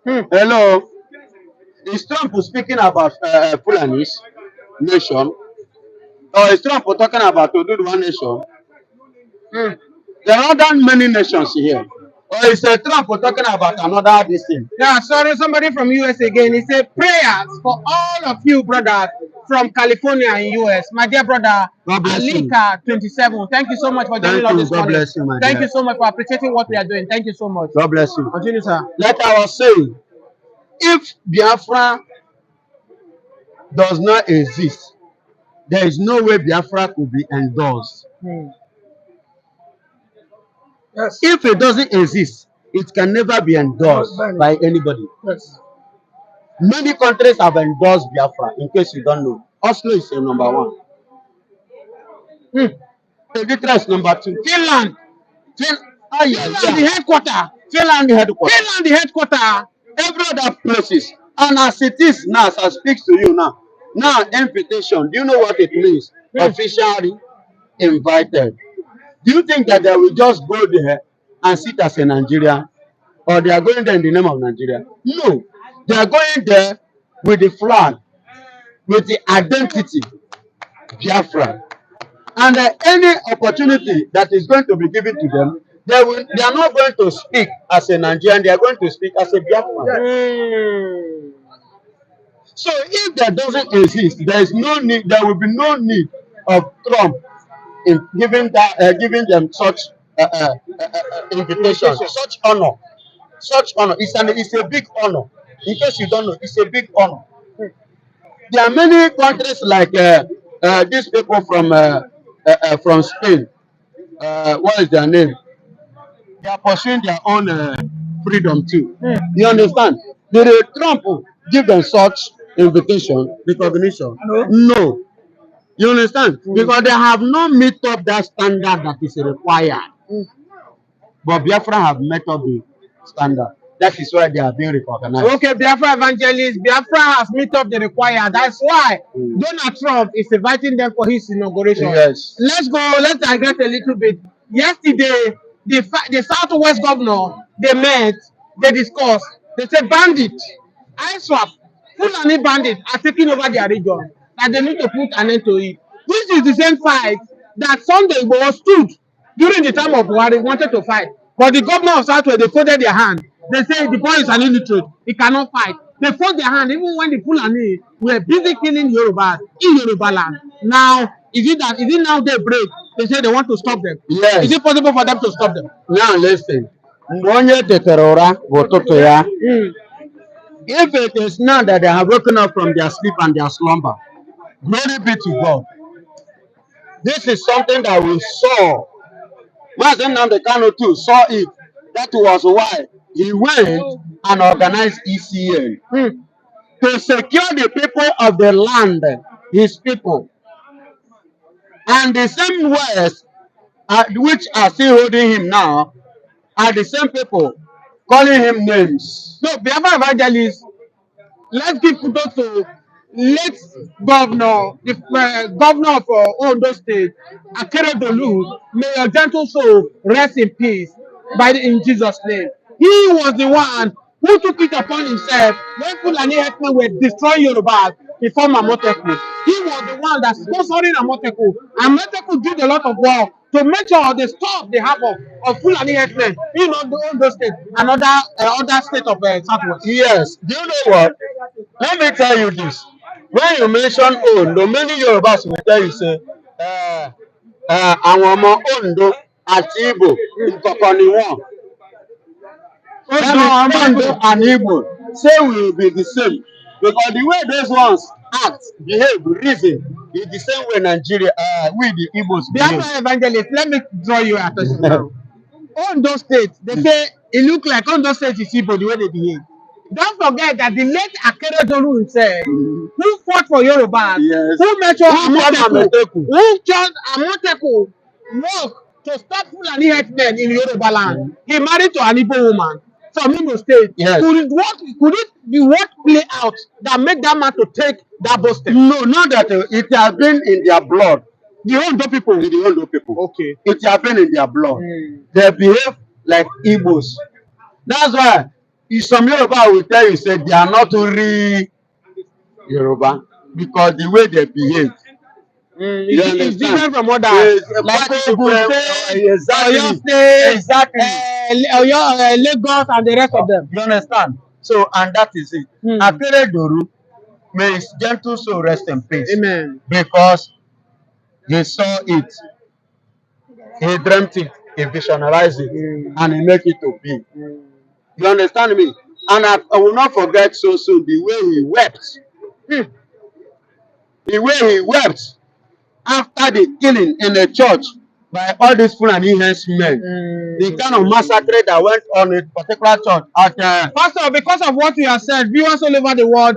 Hello? Is Trump speaking about Fulanis nation? Or is Trump talking about to do one nation? There are not many nations here. Or is Trump talking about another this thing? Yeah, sorry, somebody from US again. He said prayers for all of you brothers from California in US. My dear brother, God bless you. Alika 27. Thank you so much for joining Thank us you. this God morning. bless you, my Thank dear. you so much for appreciating what we are doing. Thank you so much. God bless you. Continue, sir. Like I was saying, if Biafra does not exist, there is no way Biafra could be endorsed. Yes. If it doesn't exist, it can never be endorsed by anybody. Yes. Many countries have endorsed Biafra, in case you don't know. Oslo is number one. Eritrea is number two. Finland. Finland, the Yeah. headquarter. Finland headquarters. Finland, the headquarter. Every other places. And as it is now, as I speak to you now invitation, do you know what it means? Officially invited. Do you think that they will just go there and sit as a Nigerian? Or they are going there in the name of Nigeria? No. They are going there with the flag, with the identity, Biafra. And any opportunity that is going to be given to them, they are not going to speak as a Nigerian, they are going to speak as a Biafran. So if that doesn't exist, there is no need, there will be no need of Trump in giving them such invitation, such honor. Such honor. It's a big honor. In case you don't know, it's a big honor. There are many countries like these people from Spain. What is their name? They are pursuing their own freedom too. You understand? Did Trump give them such invitation, recognition? No. You understand? Because they have not met up that standard that is required. But Biafra have met up the standard. That is why they are being recognized. Okay, Biafra evangelists, Biafra has met up the required. That's why Donald Trump is inviting them for his inauguration. Yes. Let's digress a little bit. Yesterday, the Southwest governor, they met, they discussed, they said bandit, ISWAP, Fulani bandits are taking over their region, and they need to put an end to it. This is the same fight that Sunday was stood during the time of Buhari wanted to fight. But the governor of Southwest, they folded their hand. They say the boy is an illiterate. He cannot fight. They fold their hand even when the Fulani were busy killing Yorubas in Yoruba land. Now, is it now they break? They say they want to stop them. Yes. Is it possible for them to stop them? Now listen. If it is now that they have woken up from their sleep and their slumber, glory be to God. This is something that we saw. Mazen Namdekano too saw it. That was why he went and organized ECN to secure the people of the land, his people. And the same words which are still holding him now are the same people calling him names. No, Biafra evangelists, let's give kudos to late governor, the governor of Ondo State, Akeredolu. May your gentle soul rest in peace in Jesus' name. He was the one who took it upon himself when Fulani herdsmen were destroying Yorubas before Amoteku. He was the one that sponsoring Amoteku. Amoteku did a lot of work to make sure they stop the havoc of Fulani herdsmen in Ondo State and other states of Southwest. Yes. Do you know what? Let me tell you this. When you mention Ondo, many Yorubas will tell you say, àwọn ọmọ Ondo àti Igbo nǹkankan ni wọ́n. That means Ondo and Igbo say we will be the same because the way those ones act, behave, reason is the same way Nigeria, we the Igbos behave. Biafra evangelist, let me draw your attention now. Ondo State, they say it look like Ondo State is Igbo the way they behave. Don't forget that the late Akeredolu himself, who fought for Yoruba, Yes. who made sure Amoteku, who chose Amoteku work to stop Fulani herdsmen in Yoruba land. He married to an Igbo woman from Imo State. Yes. Could it be what play out that made that man to take that bold step? no, not that it has been in their blood. The Ondo people. The Ondo people. Okay. It has been in their blood. They behave like Igbos. That's why some Yoruba will tell you say they are not real Yoruba because the way they behave. It's different from others. Yes, Like Ogun State, Oyo State, exactly. Lagos and the rest of them. You understand? So, and that is it. Akeredolu, may his gentle soul rest in peace. Amen. Because he saw it, he dreamt it, he visualized it, and he made it to be. You understand me? And I will not forget so soon the way he wept. The way he wept after the killing in the church by all these Fulani men. The kind of massacre that went on in a particular church at Pastor, because of what you have said, viewers all over the world,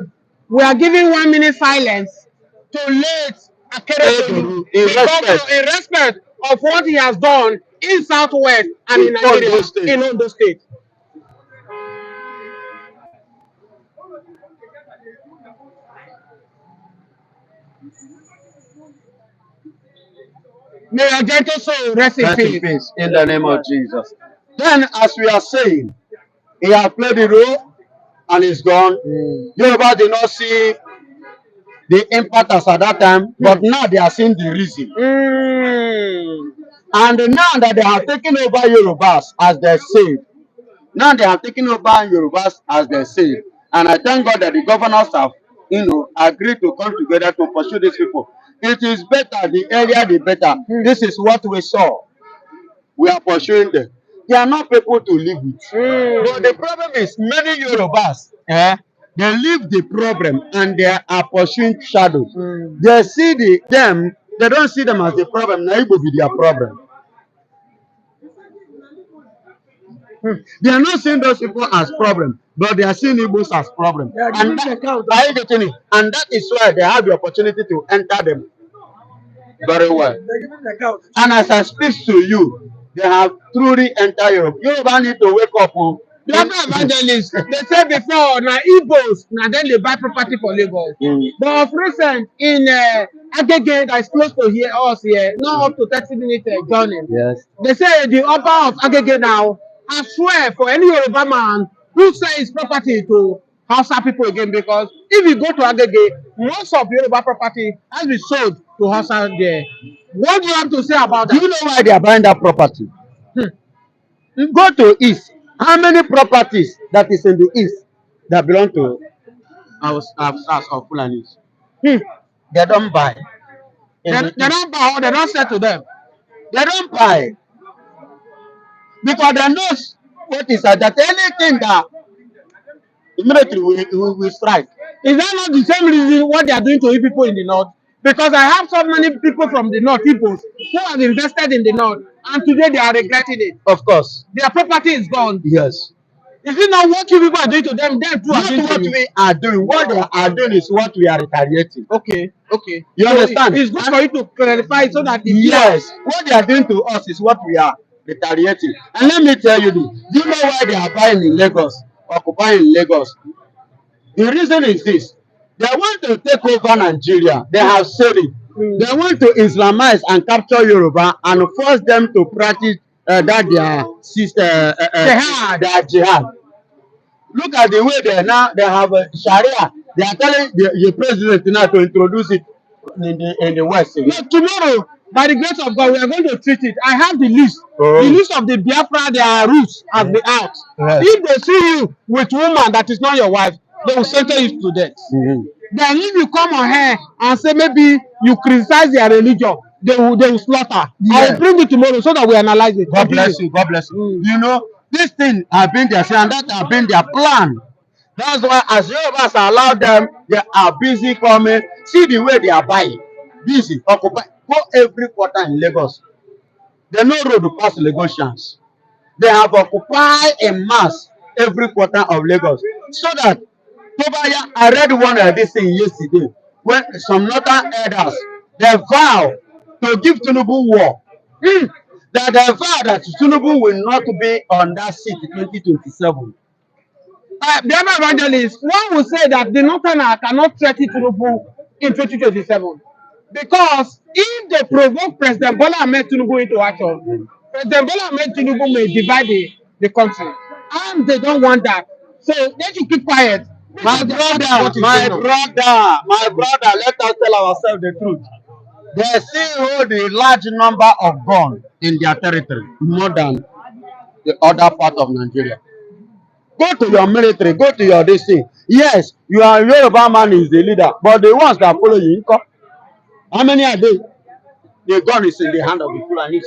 we are giving 1 minute silence to late Akeredolu in respect of what he has done in Southwest and in Nigeria, in Ondo State. May your gentle soul rest in peace. in the name of Jesus. Then, as we are saying, he has played the role and is gone. Yoruba did not see the impact as at that time, but now they are seeing the reason. And now that they have taken over Yorubas as they say, now they have taken over Yorubas as they say, and I thank God that the governors have, agreed to come together to pursue these people. It is better, the earlier the better. This is what we saw. We are pursuing them. They are not people to live with. But the problem is many Yorubas, they leave the problem and they are pursuing shadows. They see them, they don't see them as the problem. Now it will be their problem. They are not seeing those people as problem, but they are seeing Igbos as problem. And that is why they have the opportunity to enter them very well. And as I speak to you, they have truly entered Europe. Yoruba need to wake up. Biafra evangelists, they say before, now Igbos, now then they buy property for Lagos. But of recent, in Agege, that is close to us here, not up to 30 minutes journey. Yes. They say the upper of Agege now, I swear for any Yoruba man who sells his property to Hausa people again, because if you go to Agege, most of Yoruba property has been sold to Hausa there. What do you have to say about that? Do you know why they are buying that property? Go to East. How many properties that is in the East that belong to our of Fulanis? They don't buy. They don't buy or they don't sell to them. They don't buy. Because they know what is that anything that immediately we strike. Is that not the same reason what they are doing to people in the north? Because I have so many people from the north, Igbos, who have invested in the north, and today they are regretting it. Of course. Their property is gone. Yes. Is it not what you people are doing to them? Them too Not what we are doing. What they are doing is what we are retaliating. Okay. You understand? It's good for you to clarify so that yes, what they are doing to us is what we are retaliating. And let me tell you this. Do you know why they are buying in Lagos, occupying in Lagos? The reason is this. They want to take over Nigeria. They have said it. They want to Islamize and capture Yoruba and force them to practice that their sister their jihad. Look at the way they have Sharia. They are telling the president now to introduce it in the West. No, tomorrow by the grace of God, we are going to treat it. I have the list. The list of the Biafra, their roots has been out. Yes. If they see you with woman that is not your wife, they will sentence you to death. Then if you come on here and say maybe you criticize their religion, they will slaughter. I Yes. will bring it tomorrow so that we analyze it. God bless you. God bless you. You know, this thing have been their say, and that have been their plan. That's why as you of us allow them, they are busy coming. See the way they are buying. Busy, occupy. Go every quarter in Lagos. They no road to pass Lagosians. They have occupied a mass every quarter of Lagos. So that Tobaya, I read one of this thing yesterday when some northern elders they vow to give Tinubu war. That they vow that Tinubu will not be on that seat in 2027. The other evangelist, one will say that the Northerner cannot threaten Tinubu in 2027 because if they provoke President Bola Ahmed Tinubu into action, President Bola Ahmed Tinubu may divide the country, and they don't want that. So they should keep quiet. My brother, let us tell ourselves the truth. They still hold a large number of guns in their territory, more than the other part of Nigeria. Go to your military, go to your this thing. Yes, you are Yoruba man is the leader, but the ones that follow you, how many are they? The gun is in the hand of the Fulanis.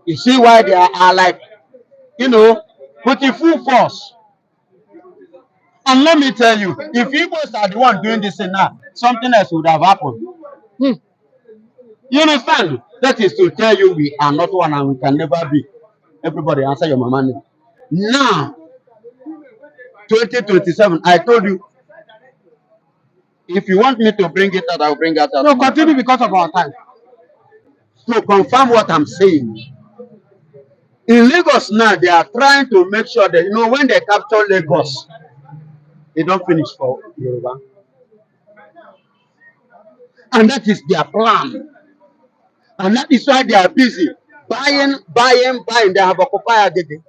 You see why they are like, putting full force. And let me tell you, if Igbos are the one doing this thing now, something else would have happened. You understand? That is to tell you we are not one and we can never be. Everybody answer your mama name. Now, 2027, I told you, if you want me to bring it out, I'll bring it out. No, continue because of our time. To confirm what I'm saying. In Lagos now, they are trying to make sure that, when they capture Lagos, they don't finish for Yoruba. And that is their plan. And that is why they are busy buying. They have occupied Agege.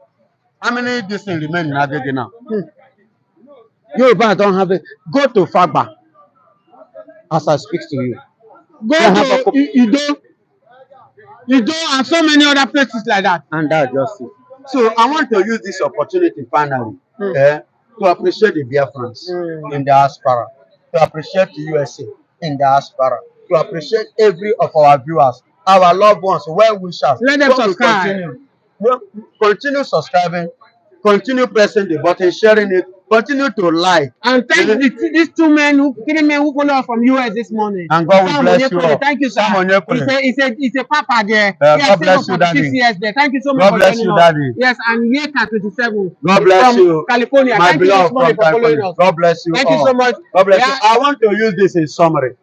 How many distance remain in Agege now? Yoruba don't have it. Go to Fagba as I speak to you. Go to Ido and so many other places like that. And that's just it. So I want to use this opportunity finally to appreciate the Biafrans in the diaspora, to appreciate the USA in the diaspora, to appreciate every of our viewers, our loved ones, well-wishers. Let them subscribe. Continue subscribing, continue pressing the button, sharing it, continue to like. And thank these three men who follow us from US this morning. And God will bless you all. Thank you, sir. It's a papa there. God bless you, Daddy. There. Thank you so much God bless you, Daddy. Yes, and Yeka 27. God bless from you. California. My Thank you beloved this morning from for following California. us. God bless you. Thank you so much. God bless you. I want to use this in summary.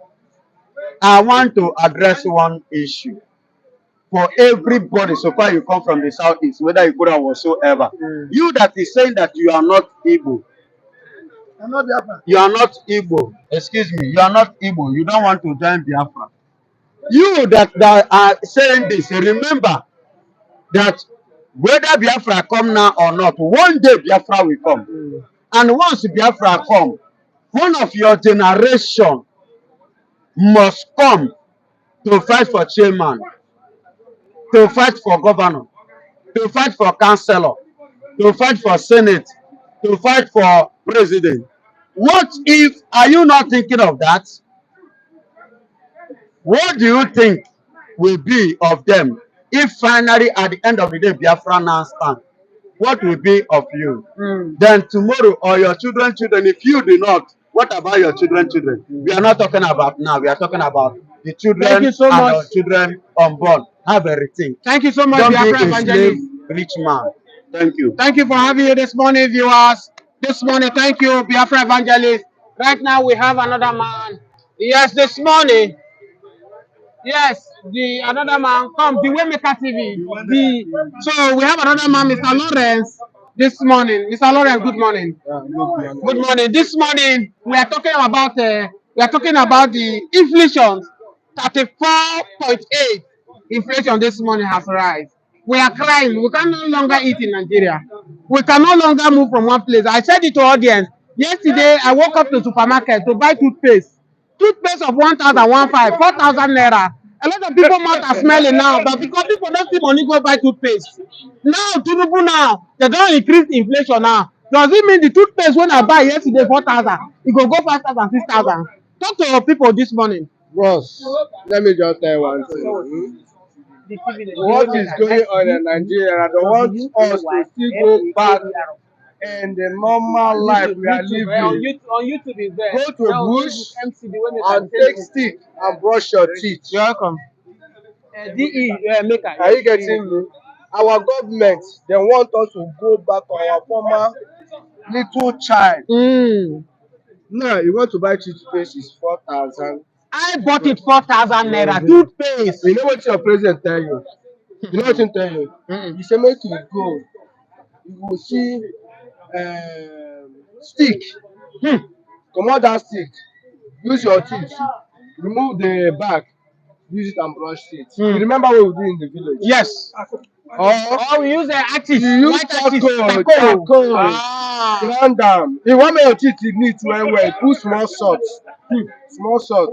I want to address one issue. For everybody, so far you come from the southeast, whether you could have whatsoever, you that is saying that you are not Igbo, you are not Igbo, excuse me, you are not Igbo, you don't want to join Biafra. You that are saying this, remember that whether Biafra come now or not, one day Biafra will come. And once Biafra come, one of your generation must come to fight for chairman, to fight for governor, to fight for councillor, to fight for senate, to fight for president. What if, are you not thinking of that? What do you think will be of them if finally at the end of the day Biafra now stand? What will be of you? Then tomorrow, or your children, if you do not, what about your children? We are not talking about now, we are talking about the children and our children unborn. Have everything. Thank you so much, Don't Biafra be a evangelist. slave, rich man. Thank you. Thank you for having you this morning, viewers. This morning, thank you, Biafra evangelist. Right now, we have another man. Yes, this morning. Yes, another man come the Waymaker TV. So we have another man, Mr. Lawrence, this morning. Mr. Lawrence, good morning. Good morning. This morning we are talking about the inflation. 34.8 inflation this morning has rise. We are crying. We can no longer eat in Nigeria. We can no longer move from one place. I said it to audience. Yesterday I woke up to the supermarket to buy toothpaste. Toothpaste of 1,015, 4,000 naira. A lot of people mouth are smelling now, but because people don't see money go buy toothpaste. Now, Tinubu now, they don't increase inflation now. Does it mean the toothpaste when I buy yesterday 4,000, it go 5,000, 6,000? Talk to your people this morning. Bros, let me just tell you one thing. What is going on in Nigeria? I don't want us to still go back in the normal life we are living. On YouTube is there. Go to a bush and take stick and brush your teeth. You're welcome. Maker. Are you getting me? Our government, they want us to go back to our former little child. Now, you want to buy toothpaste is 4,000. I bought it 4,000 naira. Toothpaste. You know what your president tell you? You know what he tell you? He say make you go. You will see stick. Come out that stick. Use your teeth. Remove the back. Use it and brush teeth. You remember what we do in the village? Yes. Or we use the artist. You use charcoal. Ground down. If one of your teeth is neat well, put small salt. Small salt.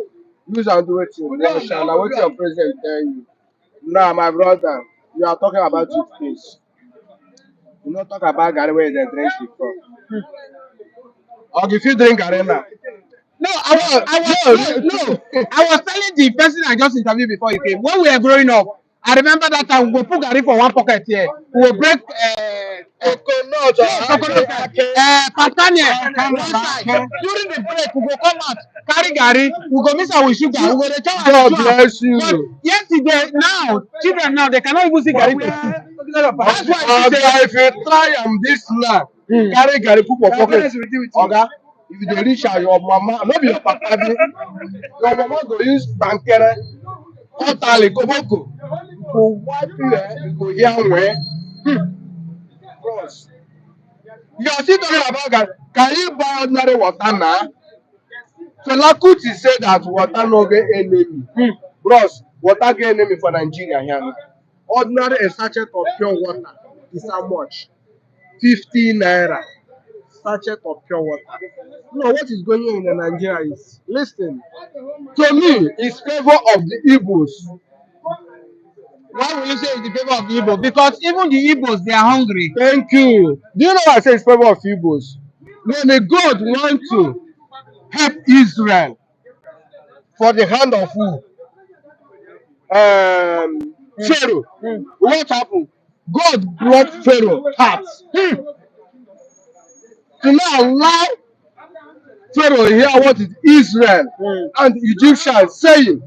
Use and do it. Brush and what your president tell you. Now, my brother, you are talking about toothpaste. You not talk about garri where they drink before. Or if you drink garri now. No, I was telling the person I just interviewed before you came. When we were growing up, I remember that time we will put garri for one pocket here. We will break coconut, pastania one side. During the break, we go come out, carry garri, we go mix am with sugar, we go dey chop am. God bless you. But yesterday, now, children now, they cannot even see garri. That's why if you try this now, carry garri put for pocket. Oga, if you dey reach out your mama, no be your papa dey. Your mama go use bankere, utali, koboko. Go wipe you, go hear well. Bros, you are still talking about garri. Can you buy ordinary water now? Fela Kuti said that water no get enemy. Bros, water get enemy for Nigeria here. Ordinary a sachet of pure water is how much? 50 naira. Sachet of pure water. No, what is going on in Nigeria is, listen, to me, it's favor of the Igbos. why will you say it's the favor of the Igbo? Because even the Igbos, they are hungry. Thank you. Do you know why I say it's favor of Igbos? When the God want to help Israel for the hand of who? Pharaoh. What happened? God brought Pharaoh heart. To now allow Pharaoh hear what is Israel and Egyptians saying.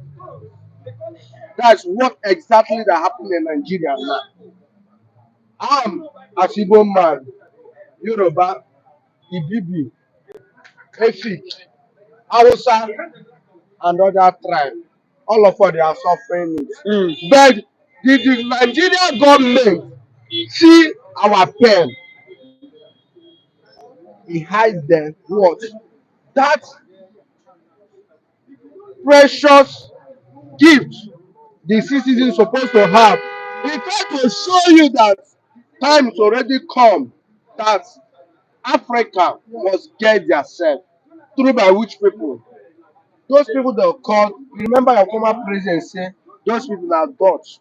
That's what exactly that happened in Nigeria now. I'm a Igbo man, Yoruba, Ibibi, Efik, Hausa, and other tribes. All of us they are suffering it. But the Nigerian government see our pain. He hides them what? That precious gift the citizens supposed to have. He tried to show you that time is already come that Africa must get themselves through by which people? Those people that are called, remember your former president say those people are Dutch.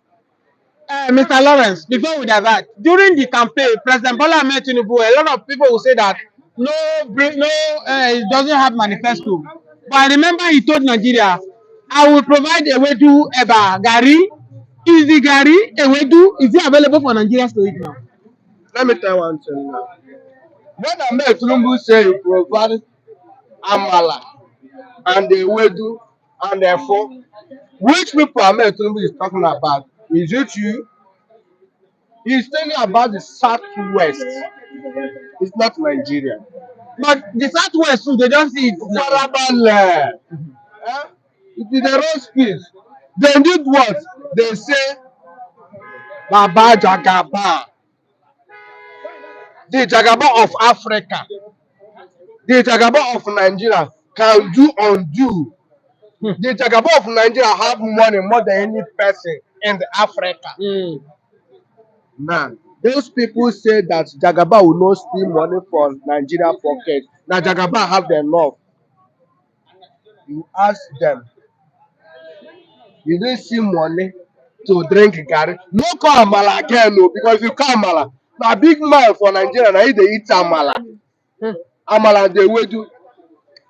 Mr. Lawrence, before we divert, during the campaign, President Bola Ahmed Tinubu, a lot of people will say that he doesn't have manifesto. But I remember he told Nigeria, I will provide a wedu eba gari. Is the gari a wedu? Is it available for Nigerians to eat now? Let me tell you one thing now. When Ahmed Tinubu say he provide amala and the wedu and the efo, which people Ahmed Tinubu is talking about? Is it you? He's talking about the southwest. It's not Nigeria. But the southwest too, they don't see it now. Farabale. It is the roast peace. They did what? They say Baba Jagaba. The Jagaba of Africa. The Jagaba of Nigeria can do undo. The Jagaba of Nigeria have money more than any person in the Africa. Now, those people say that Jagaba will not steal money from Nigeria pocket. Now Jagaba have the enough. You ask them. you don't see money to drink garri. No call amala again o, because you call amala, na big man for Nigeria na he dey eat amala. Amala dey wedu.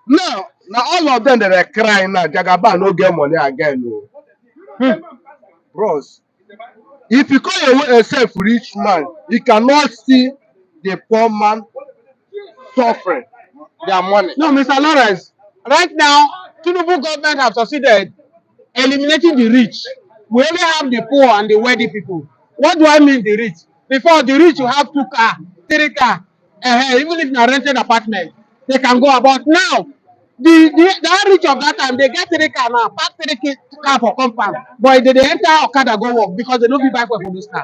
Now, na all of them dey cry now. Jagaba no get money again o. Bros, if you call yourself rich man, you cannot see the poor man suffering their money. No, Mr. Lawrence, right now, Tinubu government have succeeded eliminating the rich. We only have the poor and the wealthy people. What do I mean the rich? Before the rich, you have 2 car, 3 car, even if na rented apartment, they can go about. Now, the rich of that time, they get 3 car now, park 3 car for compound, but they enter Okada go work because they no fit buy for those car.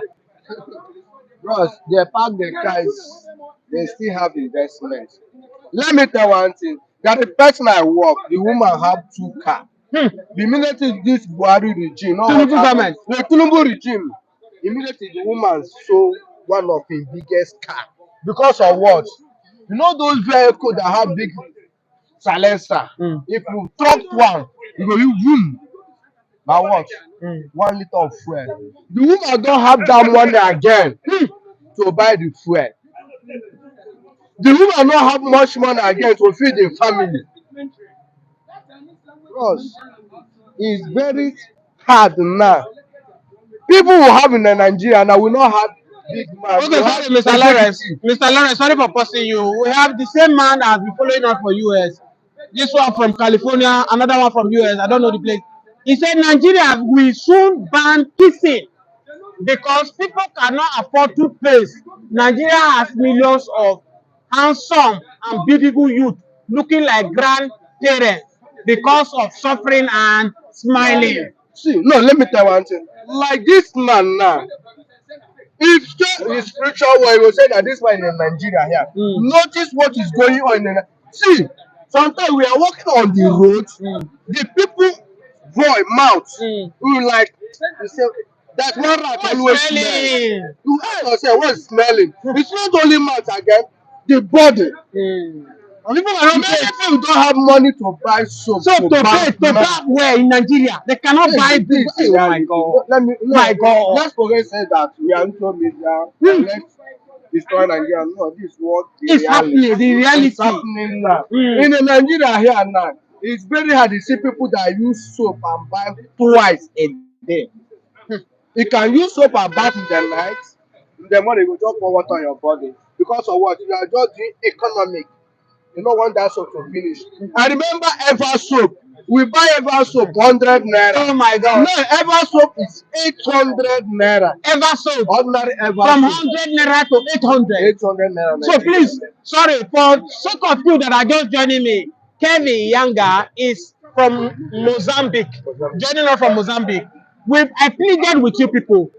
Bros, they park the cars, they still have investment. Let me tell one thing. That the person I work, the woman have 2 cars. The minute this Buhari regime, not Tinubu government. the Tinubu regime, immediately the woman sold one of his biggest car. Because of what? You know those vehicles that have big silencer. If you talk one, you go you boom. Now what? 1 liter of fuel. The woman don't have that money again to buy the fuel. The woman don't have much money again to feed the family. Bros, it's very hard now. People will have in Nigeria now will not have big man. Okay, sorry, Mr. Lawrence. Mr. Lawrence, sorry for posting you. We have the same man that has been following us for US. This one from California, another one from US. I don't know the place. He said Nigeria will soon ban kissing because people cannot afford toothpaste. Nigeria has millions of handsome and beautiful youth looking like grandparents because of suffering and smiling. See, no, let me tell you one thing. Like this man now, if his spiritual world will say that this man in Nigeria here, notice what is going on in the, see, sometimes we are walking on the road, the people voice mouth, we like you say that one rat always smell. You heard yourself what's smelling. It's not only mouth again, the body. And people are not many people don't have money to buy soap. So to bath where in Nigeria, they cannot buy this. Oh my God! Let me no, My God! let's forget say that we are into media. Let's destroy Nigeria. No, this is what It's happening. The reality. It's happening now. In Nigeria here now, it's very hard to see people that use soap and bath twice a day. You can use soap and bath in the night. In the morning, you go just pour water on your body because of what you are just doing economic. You don't want that soap to finish. I remember Ever soap. We buy Ever soap 100 naira. Oh my God! No, Ever soap is 800 naira. Ever soap. Ordinary Ever From soap. 100 naira to 800. 800 naira. So please, sorry for sake of you that are just joining me. Kevin Yanga is from Mozambique, joining us from Mozambique. I pleaded with you people,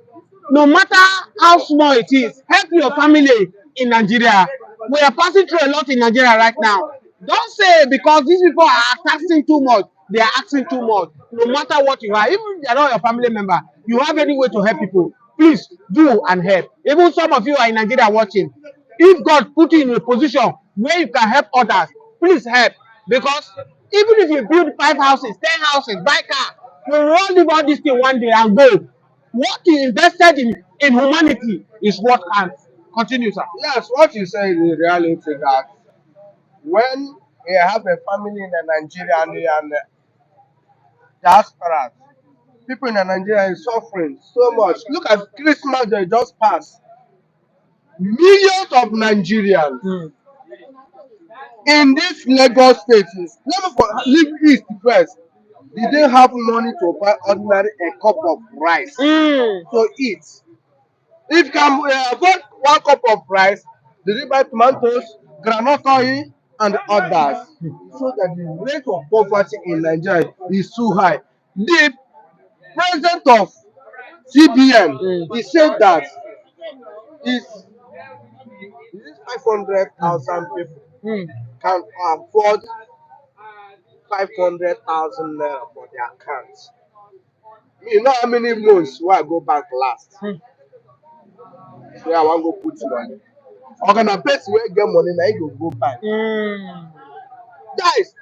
no matter how small it is, help your family in Nigeria. We are passing through a lot in Nigeria right now. Don't say because these people are taxing too much, they are asking too much. No matter what you have, even if they are not your family member, you have any way to help people. Please do and help. Even some of you are in Nigeria watching. If God put you in a position where you can help others, please help. Because even if you build 5 houses, 10 houses, buy car, we will all leave all this thing one day and go. What you invested in humanity is what counts. Continue, sir. Yes, what you say is the reality that when we have a family in Nigeria and diaspora, people in Nigeria is suffering so much. Look at Christmas they just passed. Millions of Nigerians in this Lagos state, let me leave East first. They didn't have money to buy ordinary a cup of rice to eat. If you can afford 1 cup of rice, they did buy tomatoes, groundnut oil, and others. So that the rate of poverty in Nigeria is too high. The president of CBN, he said that is 500,000 people can afford 500,000 naira for their accounts. You know how many months where I go back last? Where I want to go put money. Or can a person where get money now you go back. Guys,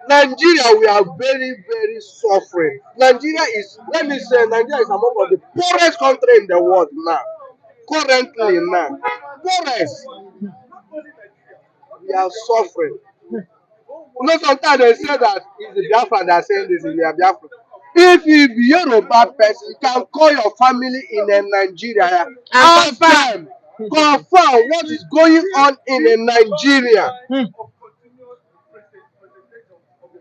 Nigeria, we are very, very suffering. Nigeria is, let me say, Nigeria is among the poorest country in the world now. Currently now. Poorest. We are suffering. You know, sometimes they say that it's the Biafra that are saying this, is the Biafra. If you be Yoruba person, you can call your family in a Nigeria. Ask them, confirm what is going on in a Nigeria.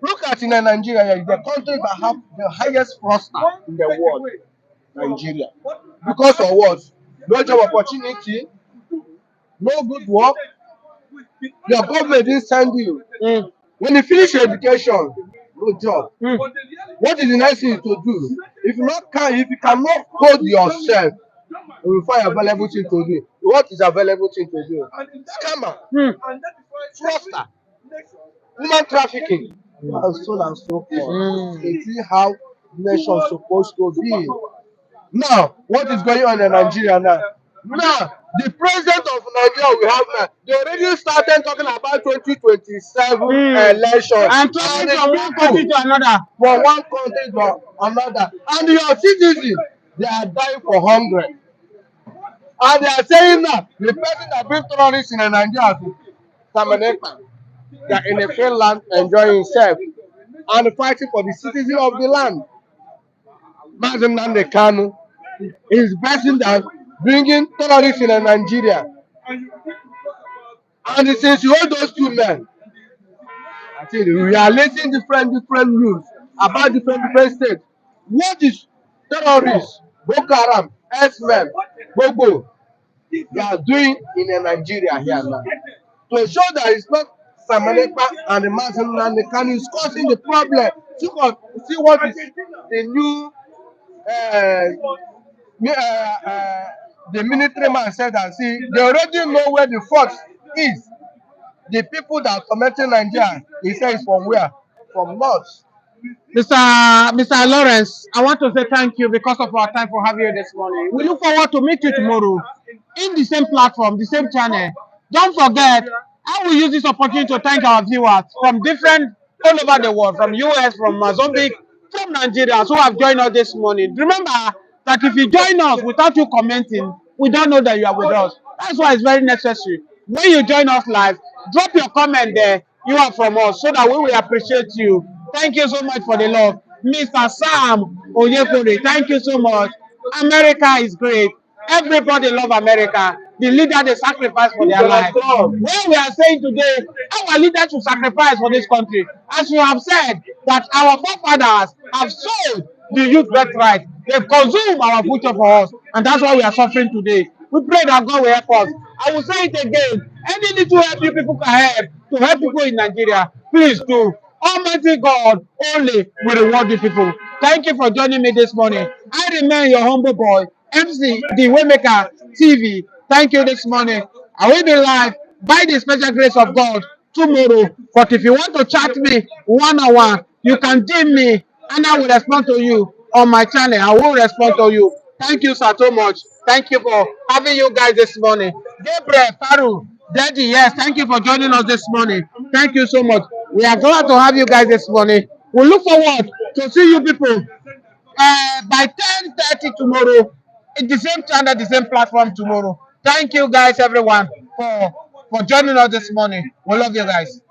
Look at in a Nigeria, the country that have the highest prosper in the world, Nigeria. Because of what? No job opportunity, no good work. Your government didn't send you. When you finish your education, no job. What is the next thing to do? If you cannot hold yourself, you will find available thing to do. What is available thing to do? Scammer, fraudster, human trafficking, and so on and so forth. It is how nation supposed to be. Now, what is going on in Nigeria now? Now, the president of Nigeria we have now, they already started talking about 2027 election. And traveling from one country to another. From one country to another. And your citizens, they are dying for hunger. And they are saying that the person that brings terrorists in Nigeria is Tamaneka. They are in a free land enjoying himself and fighting for the citizens of the land. Mazin Nande Kanu is the person that bringing terrorists in Nigeria. And since you hold those two men, I think we are listening different news about different states. What is terrorists, Boko Haram, S-men, Bobo, they are doing in Nigeria here now? To show that it's not Samanepa and the Mazin Nande Kanu is causing the problem. See what is the new the military man said that, see, they already know where the fault is. The people that are tormenting Nigeria, he says from where? From north. Mr. Lawrence, I want to say thank you because of our time for having you this morning. We look forward to meet you tomorrow in the same platform, the same channel. Don't forget, I will use this opportunity to thank our viewers from different all over the world, from US, from Mozambique, from Nigeria, who have joined us this morning. Remember that if you join us without you commenting, we don't know that you are with us. That's why it's very necessary. When you join us live, drop your comment there. You are from us, so that we will appreciate you. Thank you so much for the love. Mr. Sam Oyekore, thank you so much. America is great. Everybody love America. The leader they sacrifice for their life. When we are saying today, our leaders should sacrifice for this country. As you have said, that our forefathers have sold the youth birthright. They've consumed our future for us. And that's why we are suffering today. We pray that God will help us. I will say it again. Any little help you people can help to help people in Nigeria, please do. Almighty God only will reward you people. Thank you for joining me this morning. I remain your humble boy, MC, the Waymaker TV. Thank you this morning. I will be live by the special grace of God tomorrow. But if you want to chat me one-on-one, you can DM me and I will respond to you on my channel. I will respond to you. Thank you, sir, so much. Thank you for having you guys this morning. Gabriel, Paru, Daddy, yes, thank you for joining us this morning. Thank you so much. We are glad to have you guys this morning. We look forward to see you people by 10:30 tomorrow in the same channel, the same platform tomorrow. Thank you guys, everyone, for joining us this morning. We love you guys.